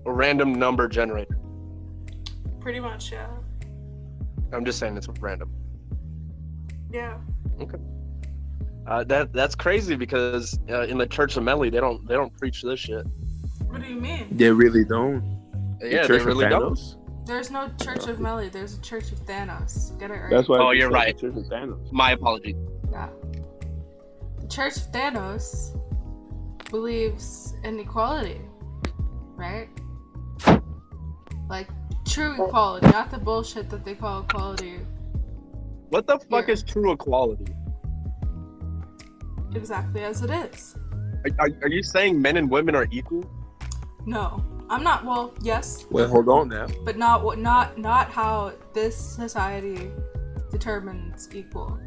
A random number generator. Pretty much, yeah. I'm just saying it's random. Yeah. Okay. That's crazy because in the Church of Melly they don't preach this shit. What do you mean? They really don't. Yeah, they really don't. There's no Church of Melly. There's a Church of Thanos. Get it right. That's why. Oh, you're right. Church of Thanos. My apologies. Yeah. The Church of Thanos believes in equality, right? Like true equality, not the bullshit that they call equality. What the fuck is true equality? Exactly as it is. Are you saying men and women are equal? No, I'm not. Well, yes. Well, hold on now. But not how this society determines equal.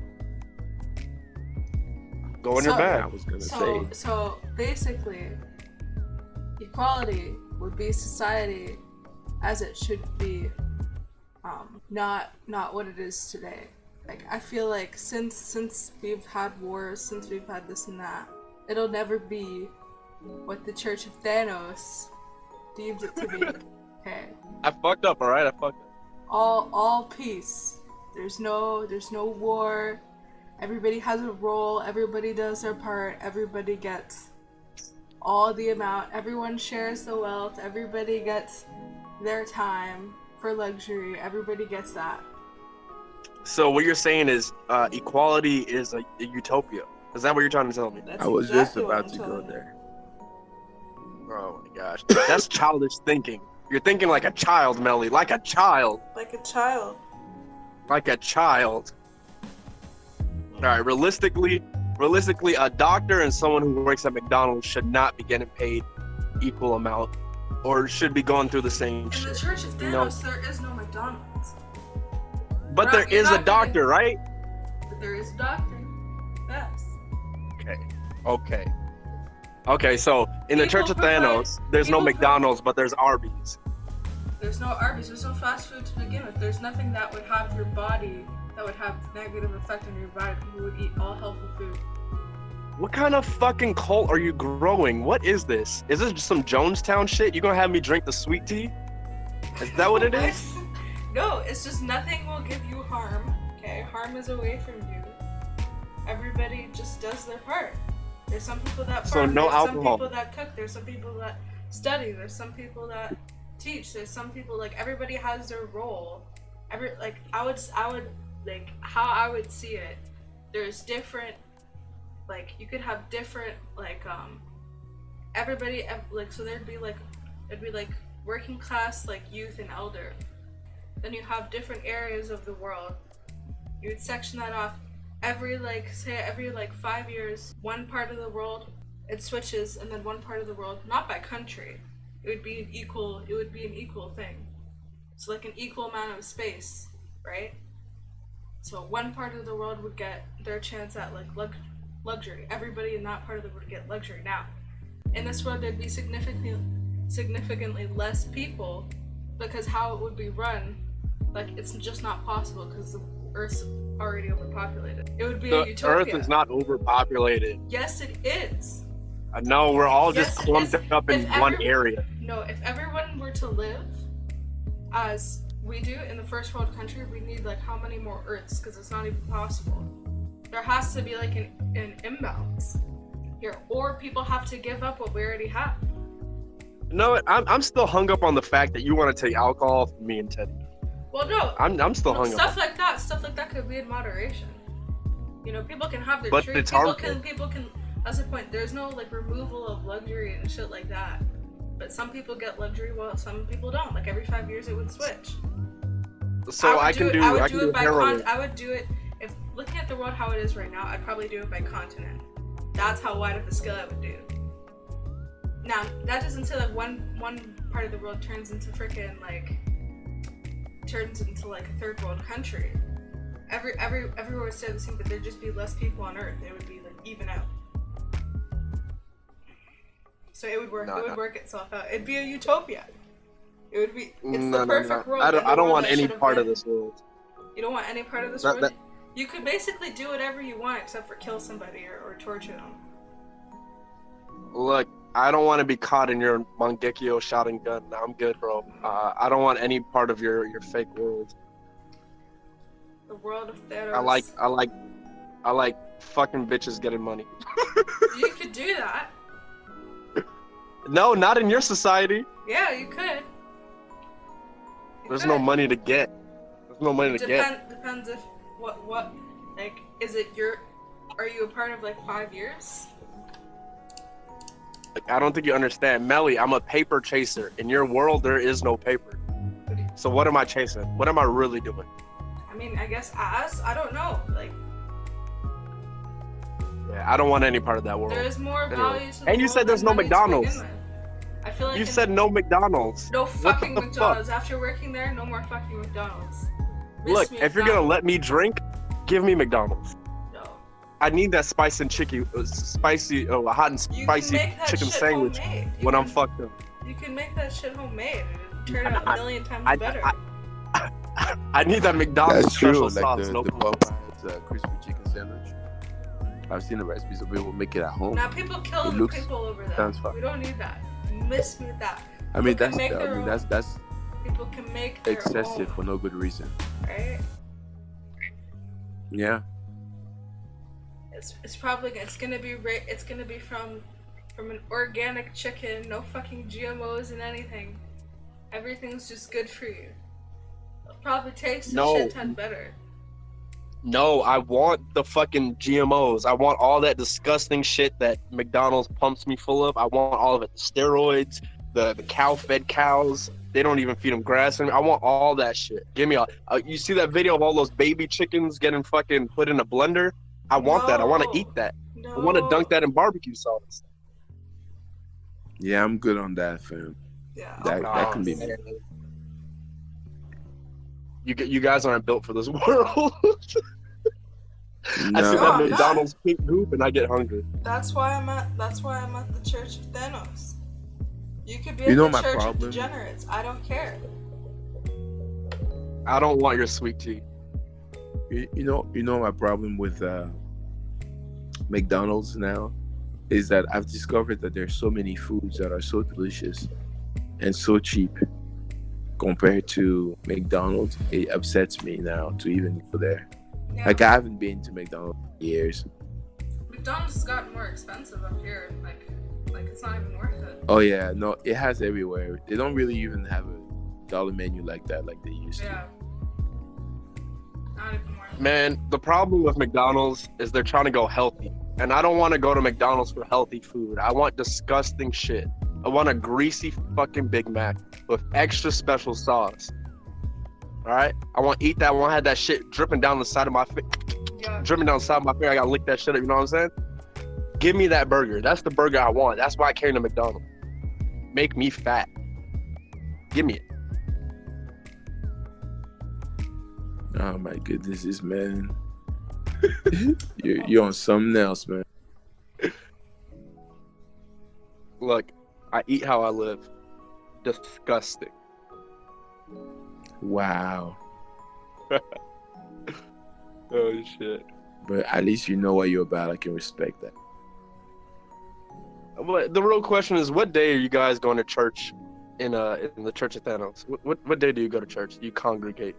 Go in your bag. I was gonna say. So basically, equality would be society as it should be, not what it is today. Like, I feel like since we've had wars, since we've had this and that, it'll never be what the Church of Thanos deems it to be. Okay. I fucked up, alright? I fucked up. All peace. There's no war. Everybody has a role. Everybody does their part. Everybody gets all the amount. Everyone shares the wealth. Everybody gets their time for luxury. Everybody gets that. So what you're saying is equality is a utopia. Is that what you're trying to tell me? That's I was exactly just what about I'm to go telling you. there. Oh my gosh. That's childish thinking. You're thinking like a child, Melly. Like a child. Like a child. Like a child. Alright, realistically, a doctor and someone who works at McDonald's should not be getting paid equal amount or should be going through the same In the shit. Church of Thanos, there is no McDonald's. But there You're is a not doctor, getting- right? But there is a doctor. Yes. Okay, so in the People Church of provide- Thanos, there's no people McDonald's, but there's Arby's. There's no Arby's, there's no fast food to begin with. There's nothing that would have your body, that would have negative effect on your body. You would eat all healthy food. What kind of fucking cult are you growing? What is this? Is this just some Jonestown shit? You gonna have me drink the sweet tea? Is that what it is? No, it's just nothing will give you harm. Okay, harm is away from you. Everybody just does their part. There's some people that So farm, no there's alcohol. some people that cook, there's some people that study, there's some people that teach, there's some people, like, everybody has their role. I would like, how I would see it, there's different, like, you could have different, like, everybody, like, so it'd be like working class, like, youth and elder. Then you have different areas of the world. You would section that off. Every 5 years, one part of the world, it switches, and then one part of the world, not by country, it would be an equal thing. So like an equal amount of space, right? So one part of the world would get their chance at like luxury. Everybody in that part of the world would get luxury. Now, in this world, there'd be significantly less people, because how it would be run, like, it's just not possible because the Earth's already overpopulated. It would be a The utopia. Earth is not overpopulated. Yes, it is. I know, we're all Yes, just it clumped is. up in If one every- area. No, if everyone were to live as we do in the first world country, we need like how many more Earths? Because it's not even possible. There has to be like an imbalance here, or people have to give up what we already have. No, I'm still hung up on the fact that you want to take alcohol from me and Teddy. Well, no, I'm still hung stuff up. like that could be in moderation. You know, people can have their But treat. it's People harmful. can. That's the point. There's no like removal of luxury and shit like that. But some people get luxury while some people don't. Like every 5 years it would switch. So I can do heroin. I would do it if looking at the world how it is right now. I'd probably do it by continent. That's how wide of a scale I would do. Now that doesn't say that one part of the world turns into a third world country. Everywhere would stay the same, but there'd just be less people on Earth. It would be like even out. So it would work. It would work itself out. It'd be a utopia. It would be. It's the perfect world. I don't want that any should have part been. of this world. You don't want any part of this That- world? that- You could basically do whatever you want except for kill somebody or torture them. Look, I don't want to be caught in your Mangekyo shotgun gun. I'm good, bro. I don't want any part of your fake world. The world of Thanos. I like fucking bitches getting money. You could do that. No, not in your society. Yeah, you could. You There's could. no money to get. There's no money to get. Depends if what like is it are you a part of like 5 years? Like, I don't think you understand. Melly, I'm a paper chaser. In your world, there is no paper. So what am I chasing? What am I really doing? I mean, I guess I don't know. Like Yeah, I don't want any part of that world. there is more Anyway. value to the And you world said there's than no money to McDonald's. begin with. I feel like You said no McDonald's. no What fucking the McDonald's. After working there, no more fucking McDonald's. Miss Look, me if you're gonna McDonald's. let me drink, give me McDonald's. No. I need that hot and You spicy can make that chicken shit sandwich homemade. You when I'm can- fucked up. You can make that shit homemade and it'll turn out a million times better. I need that McDonald's That's true. special Like sauce. the No Popeyes crispy chicken sandwich. I've seen the recipes of people make it at home. Now people kill It the looks- people over that. sounds fun. We don't need that. Miss me with that. I mean, People can make their own. that's People can make their excessive own, for no good reason. right? Yeah. It's probably it's gonna be from an organic chicken, no fucking GMOs and anything. Everything's just good for you. It'll probably taste a No. shit ton better. No, I want the fucking GMOs. I want all that disgusting shit that McDonald's pumps me full of. I want all of it. The steroids, the cow-fed cows. They don't even feed them grass anymore. I want all that shit. Give me all. You see that video of all those baby chickens getting fucking put in a blender? I want that. I want to eat that. No. I want to dunk that in barbecue sauce. Yeah, I'm good on that, fam. Yeah. That can be me. You guys aren't built for this world. I see No. No, that I'm not. McDonald's pink goop and I get hungry. That's why I'm at the Church of Thanos. You could be You at know the my Church problem? of Degenerates. I don't care. I don't want your sweet tea. You know my problem with McDonald's now is that I've discovered that there's so many foods that are so delicious and so cheap compared to McDonald's. It upsets me now to even go there. Yeah. Like I haven't been to McDonald's in years. McDonald's has gotten more expensive up here. Like it's not even worth it. Oh yeah, no, it has everywhere. They don't really even have a dollar menu like that like they used to. Yeah. Not even worth it. Man, the problem with McDonald's is they're trying to go healthy. And I don't want to go to McDonald's for healthy food. I want disgusting shit. I want a greasy fucking Big Mac with extra special sauce. Alright? I want to eat that. I want to have that shit dripping down the side of my face. Yeah. Dripping down the side of my face. I got to lick that shit up. You know what I'm saying? Give me that burger. That's the burger I want. That's why I came to McDonald's. Make me fat. Give me it. Oh my goodness, this man. you're on something else, man. Look, I eat how I live. Disgusting. Wow. Oh shit. But at least you know what you're about. I can respect that. But the real question is, what day are you guys going to church in the Church of Thanos? What day do you go to church? Do you congregate?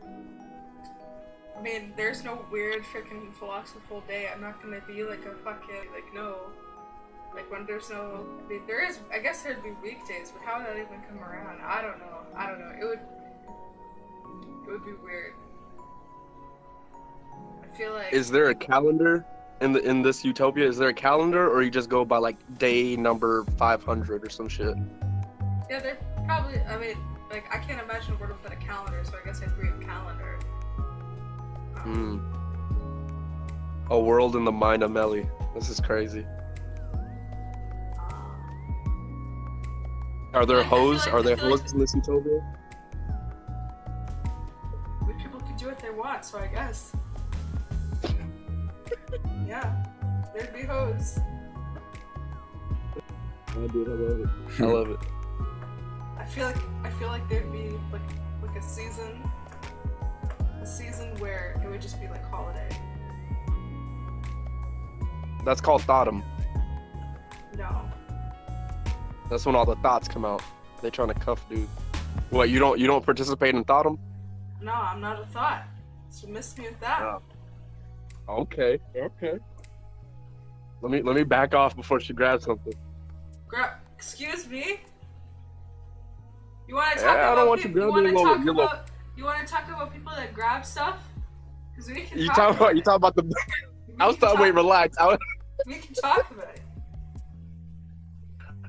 I mean, there's no weird freaking philosophical day. I'm not gonna be like a fucking no. Like when there's no. I mean, there is. I guess there'd be weekdays, but how would that even come around? I don't know. It would be weird. I feel like. Is there a calendar in this utopia? Is there a calendar, or you just go by like day number 500 or some shit? Yeah, they're probably. I mean, like I can't imagine where to put a calendar, so I guess I'd read a calendar. A world in the mind of Melly. This is crazy. Are there I feel hoes? like- Are there I feel like- hoes in this utopia? People can do what they want, so I guess. Yeah, there'd be hoes. I do. I love it. I love it. I feel like there'd be like a season where it would just be like holiday. That's called Thottum. No. That's when all the thoughts come out. They trying to cuff dude. What, you don't participate in Thottum? No, I'm not a thought. So miss me with that. Oh. Okay. Let me back off before she grabs something. Excuse me? You want to Yeah, talk I don't about want you people? You grabbing want to your talk low- about? You want to talk about people that grab stuff? Because we can. You talk talk about the. I was talking. Wait, relax. We can talk about it.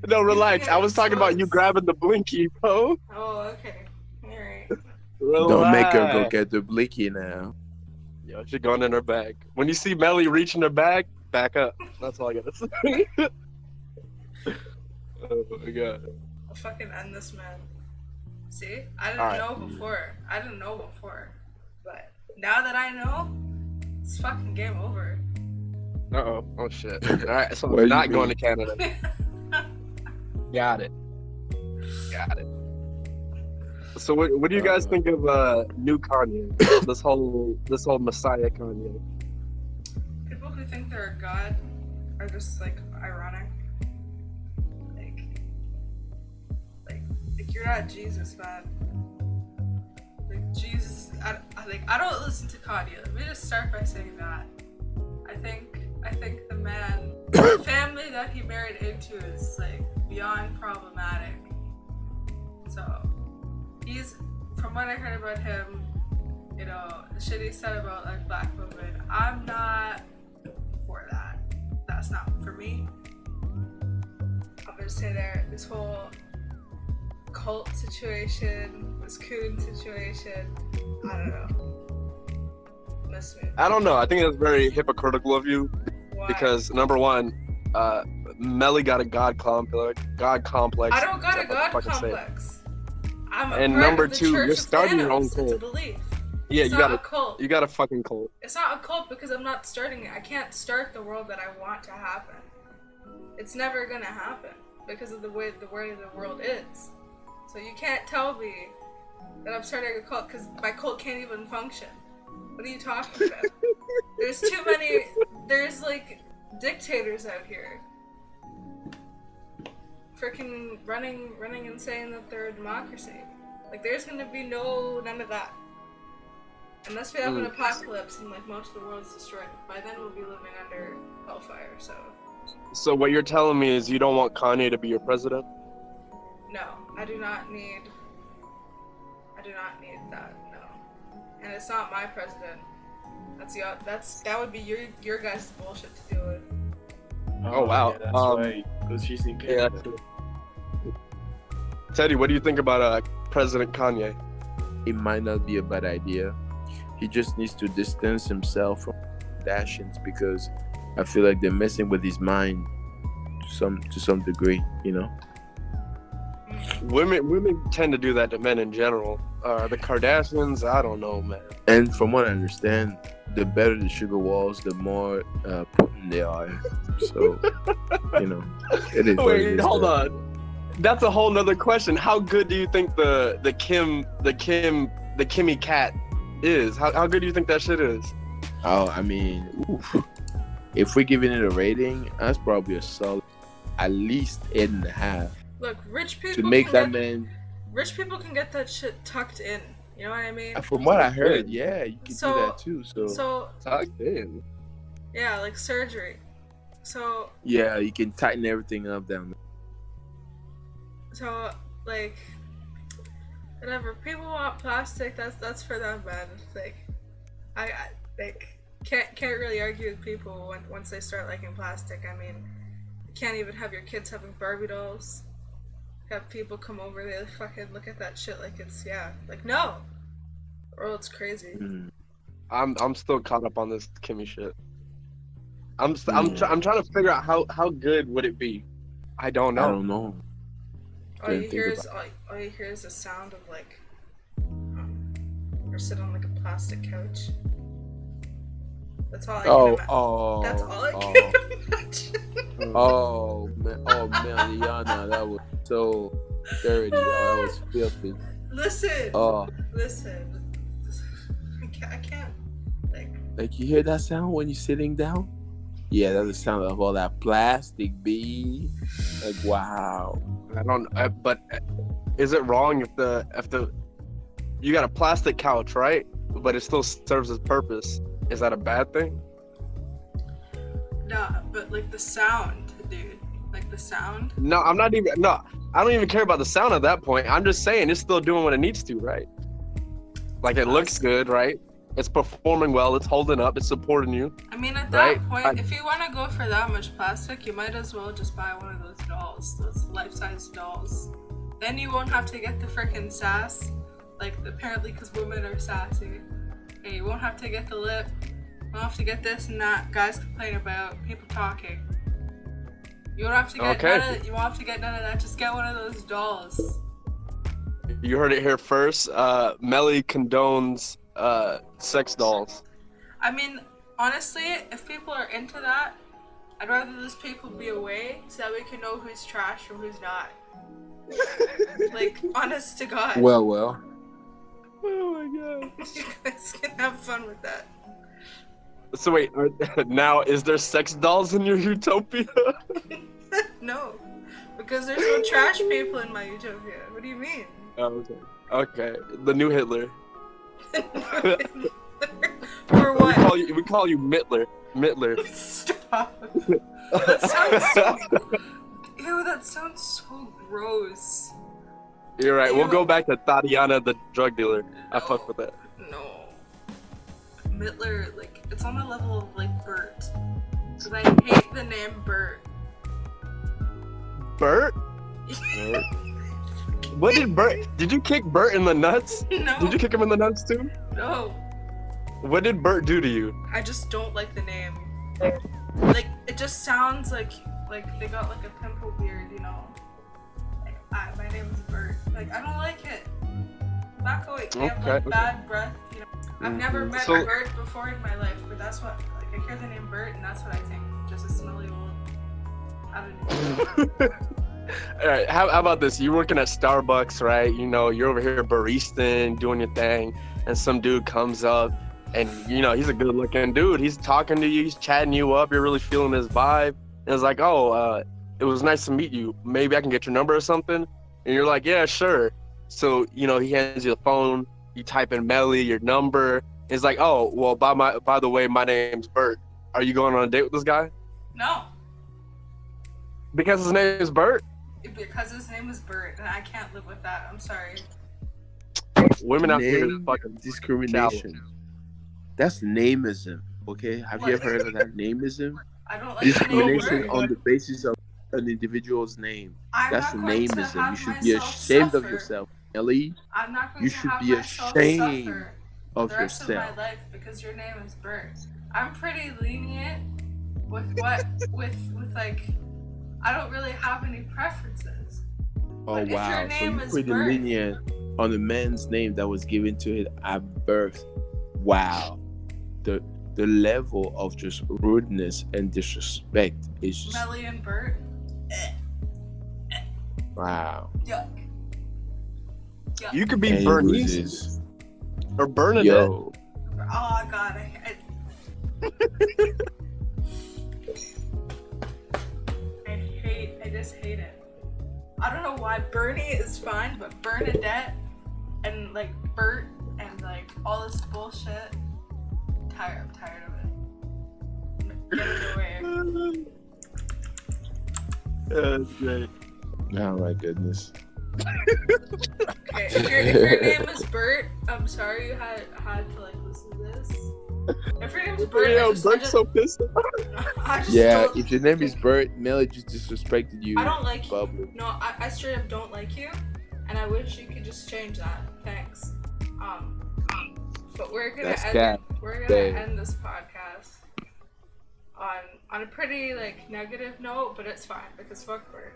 No, relax. I was talking about you grabbing the blinky, bro. Oh, okay. All right. Relax. Don't make her go get the blicky now. Yo, she going in her bag. When you see Melly reach in her bag, back up. That's all I gotta say. Oh my god. I'll fucking end this man. See? I didn't Alright. know before. But now that I know, it's fucking game over. Uh-oh. Oh shit. Alright, so What do I'm you not going mean? to Canada. Got it. So what do you guys think of new Kanye? This whole Messiah Kanye. People who think they're a god are just like ironic. Like you're not Jesus, man. Like Jesus, I don't listen to Kanye. Let me just start by saying that. I think the man, the family that he married into is like beyond problematic. So he's, from what I heard about him, you know, the shit he said about like black women, I'm not for that. That's not for me. I'm gonna say there, this whole cult situation, this coon situation, I don't know. I don't know. I think that's very hypocritical of you. Why? Because number one, Melly got a God complex. I don't got a God fucking complex. I'm a And part number of the two, Church you're of starting your own Thanos. cult. It's a belief. Yeah, It's you not got a cult. You got a fucking cult. It's not a cult because I'm not starting it. I can't start the world that I want to happen. It's never gonna happen because of the way the world is. So you can't tell me that I'm starting a cult because my cult can't even function. What are you talking about? There's too many. There's like dictators out here, freaking running and saying that they're a democracy. Like there's gonna be none of that. Unless we have an apocalypse and like most of the world's destroyed. By then we'll be living under hellfire. So what you're telling me is you don't want Kanye to be your president? No, I do not need that. No, and it's not my president. That would be your guys' bullshit to deal with. Oh wow, yeah, that's right. Because she's in yeah. Canada. Teddy, what do you think about President Kanye? It might not be a bad idea. He just needs to distance himself from Kardashians because I feel like they're messing with his mind to some degree, you know. Women tend to do that to men in general. The Kardashians, I don't know, man. And from what I understand, the better the sugar walls, the more potent they are. So, you know, it is. Wait, hold on. That's a whole nother question. How good do you think the Kimmy cat is? How good do you think that shit is? Oh, I mean, oof. If we're giving it a rating, that's probably a solid, at least 8.5. Look, rich people To make that get, man. Rich people can get that shit tucked in. You know what I mean? From what I heard, yeah, you can do that too. So Tucked in. yeah, like surgery. So yeah, you can tighten everything up down there. So like, whatever. People want plastic. That's for them, man. Like, I like can't really argue with people once they start liking plastic. I mean, you can't even have your kids having Barbie dolls. Have people come over, they fucking look at that shit like it's like no. The world's crazy. Mm. I'm still caught up on this Kimmy shit. I'm trying to figure out how good would it be. I don't know. I don't know. All you hear is the sound of like you're sitting on like a plastic couch. That's all I can imagine. That's all I can imagine. Oh man, Liana, that was so dirty. Oh, that was filthy. Listen. Oh. Listen. I can't. Like you hear that sound when you're sitting down? Yeah, that's the sound of all that plastic, B. Like wow. I don't. But is it wrong if the you got a plastic couch, right? But it still serves its purpose. Is that a bad thing? Nah, but like the sound, dude. Like the sound. No, I'm not even. No, I don't even care about the sound at that point. I'm just saying it's still doing what it needs to, right? Like it looks good, right? It's performing well. It's holding up. It's supporting you. I mean, at that point, if you want to go for that much plastic, you might as well just buy one of those dolls, those life-size dolls. Then you won't have to get the frickin' sass, like apparently because women are sassy. Okay, you won't have to get the lip. You won't have to get this and that. Guys complain about people talking. You won't have to get you won't have to get none of that. Just get one of those dolls. You heard it here first. Melly condones sex dolls. I mean, honestly, if people are into that, I'd rather those people be away so that we can know who's trash from who's not. Like, honest to God. Well. Oh my god. You guys can have fun with that. So wait, now is there sex dolls in your utopia? No. Because there's no trash people in my utopia. What do you mean? Oh, okay. Okay, the new Hitler. For what? We call you Mittler. Mittler. Stop. That sounds so... Ew, that sounds so gross. You're right. We'll Ew. go back to Tatiana, the drug dealer. I No. fuck with that. No. Mittler, like, it's on the level of, like, Bert. Because I hate the name Bert. Bert? What did Bert? Did you kick Bert in the nuts? No. Did you kick him in the nuts too? No. What did Bert do to you? I just don't like the name. Like, it just sounds like they got, like, a pimple beard, you know? Like, my name is Bert. Like, I don't like it. Back away. They have, like, Okay. bad breath, you know? I've never met So- Bert before in my life, but that's what, like, I hear the name Bert, and that's what I think. Just a smelly old... I don't know. All right, how about this? You're working at Starbucks, right? You know, you're over here barista doing your thing, and some dude comes up, and you know he's a good-looking dude. He's talking to you, he's chatting you up. You're really feeling his vibe, and it's like, oh, it was nice to meet you. Maybe I can get your number or something. And you're like, yeah, sure. So you know he hands you the phone. You type in Melly, your number. It's like, oh, well, by the way, my name's Bert. Are you going on a date with this guy? No. Because his name is Bert? Because his name is Bert, and I can't live with that. I'm sorry. Women out here Name fucking discrimination. That's nameism. Okay, have you ever heard of that nameism? I don't like the name Discrimination Bert. on the basis of an individual's name. I'm That's not going to nameism. You have should be myself ashamed of suffer. yourself, Ellie. I'm not going You to should have be myself ashamed suffer of the rest yourself. of my life because your name is Bert. I'm pretty lenient with what with like I don't really have any preferences. Oh But if your wow! So name you is put the Bert- lenient on a man's name that was given to it at birth. Wow, the level of just rudeness and disrespect is just Melly and Bert. wow. Yuck. Yuck. You could be And Bernice Moses. or Bernadette. Yo, Oh god, I just hate it. I don't know why Bernie is fine, but Bernadette and like Bert and like all this bullshit. I'm tired of it. Get it away. That's great. oh my goodness. Okay, if your name is Bert, I'm sorry you had to like listen to this. If your name's Bert, Yeah, I just Bert's so pissed off. I just Yeah, don't, if your name is Bert, Melly just disrespected you. I don't like you. Public. No, I straight up don't like you, and I wish you could just change that. Thanks. But we're gonna That's end. cap. We're gonna Dang. end this podcast on a pretty like negative note, but it's fine because fuck Bert.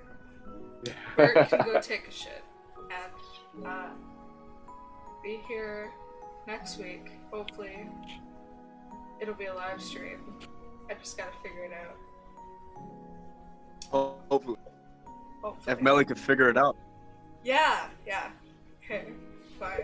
Bert can go take a shit and be here next week. Hopefully, it'll be a live stream. I just gotta figure it out. Hopefully. Hopefully. If Melly could figure it out. Yeah. Okay. Bye.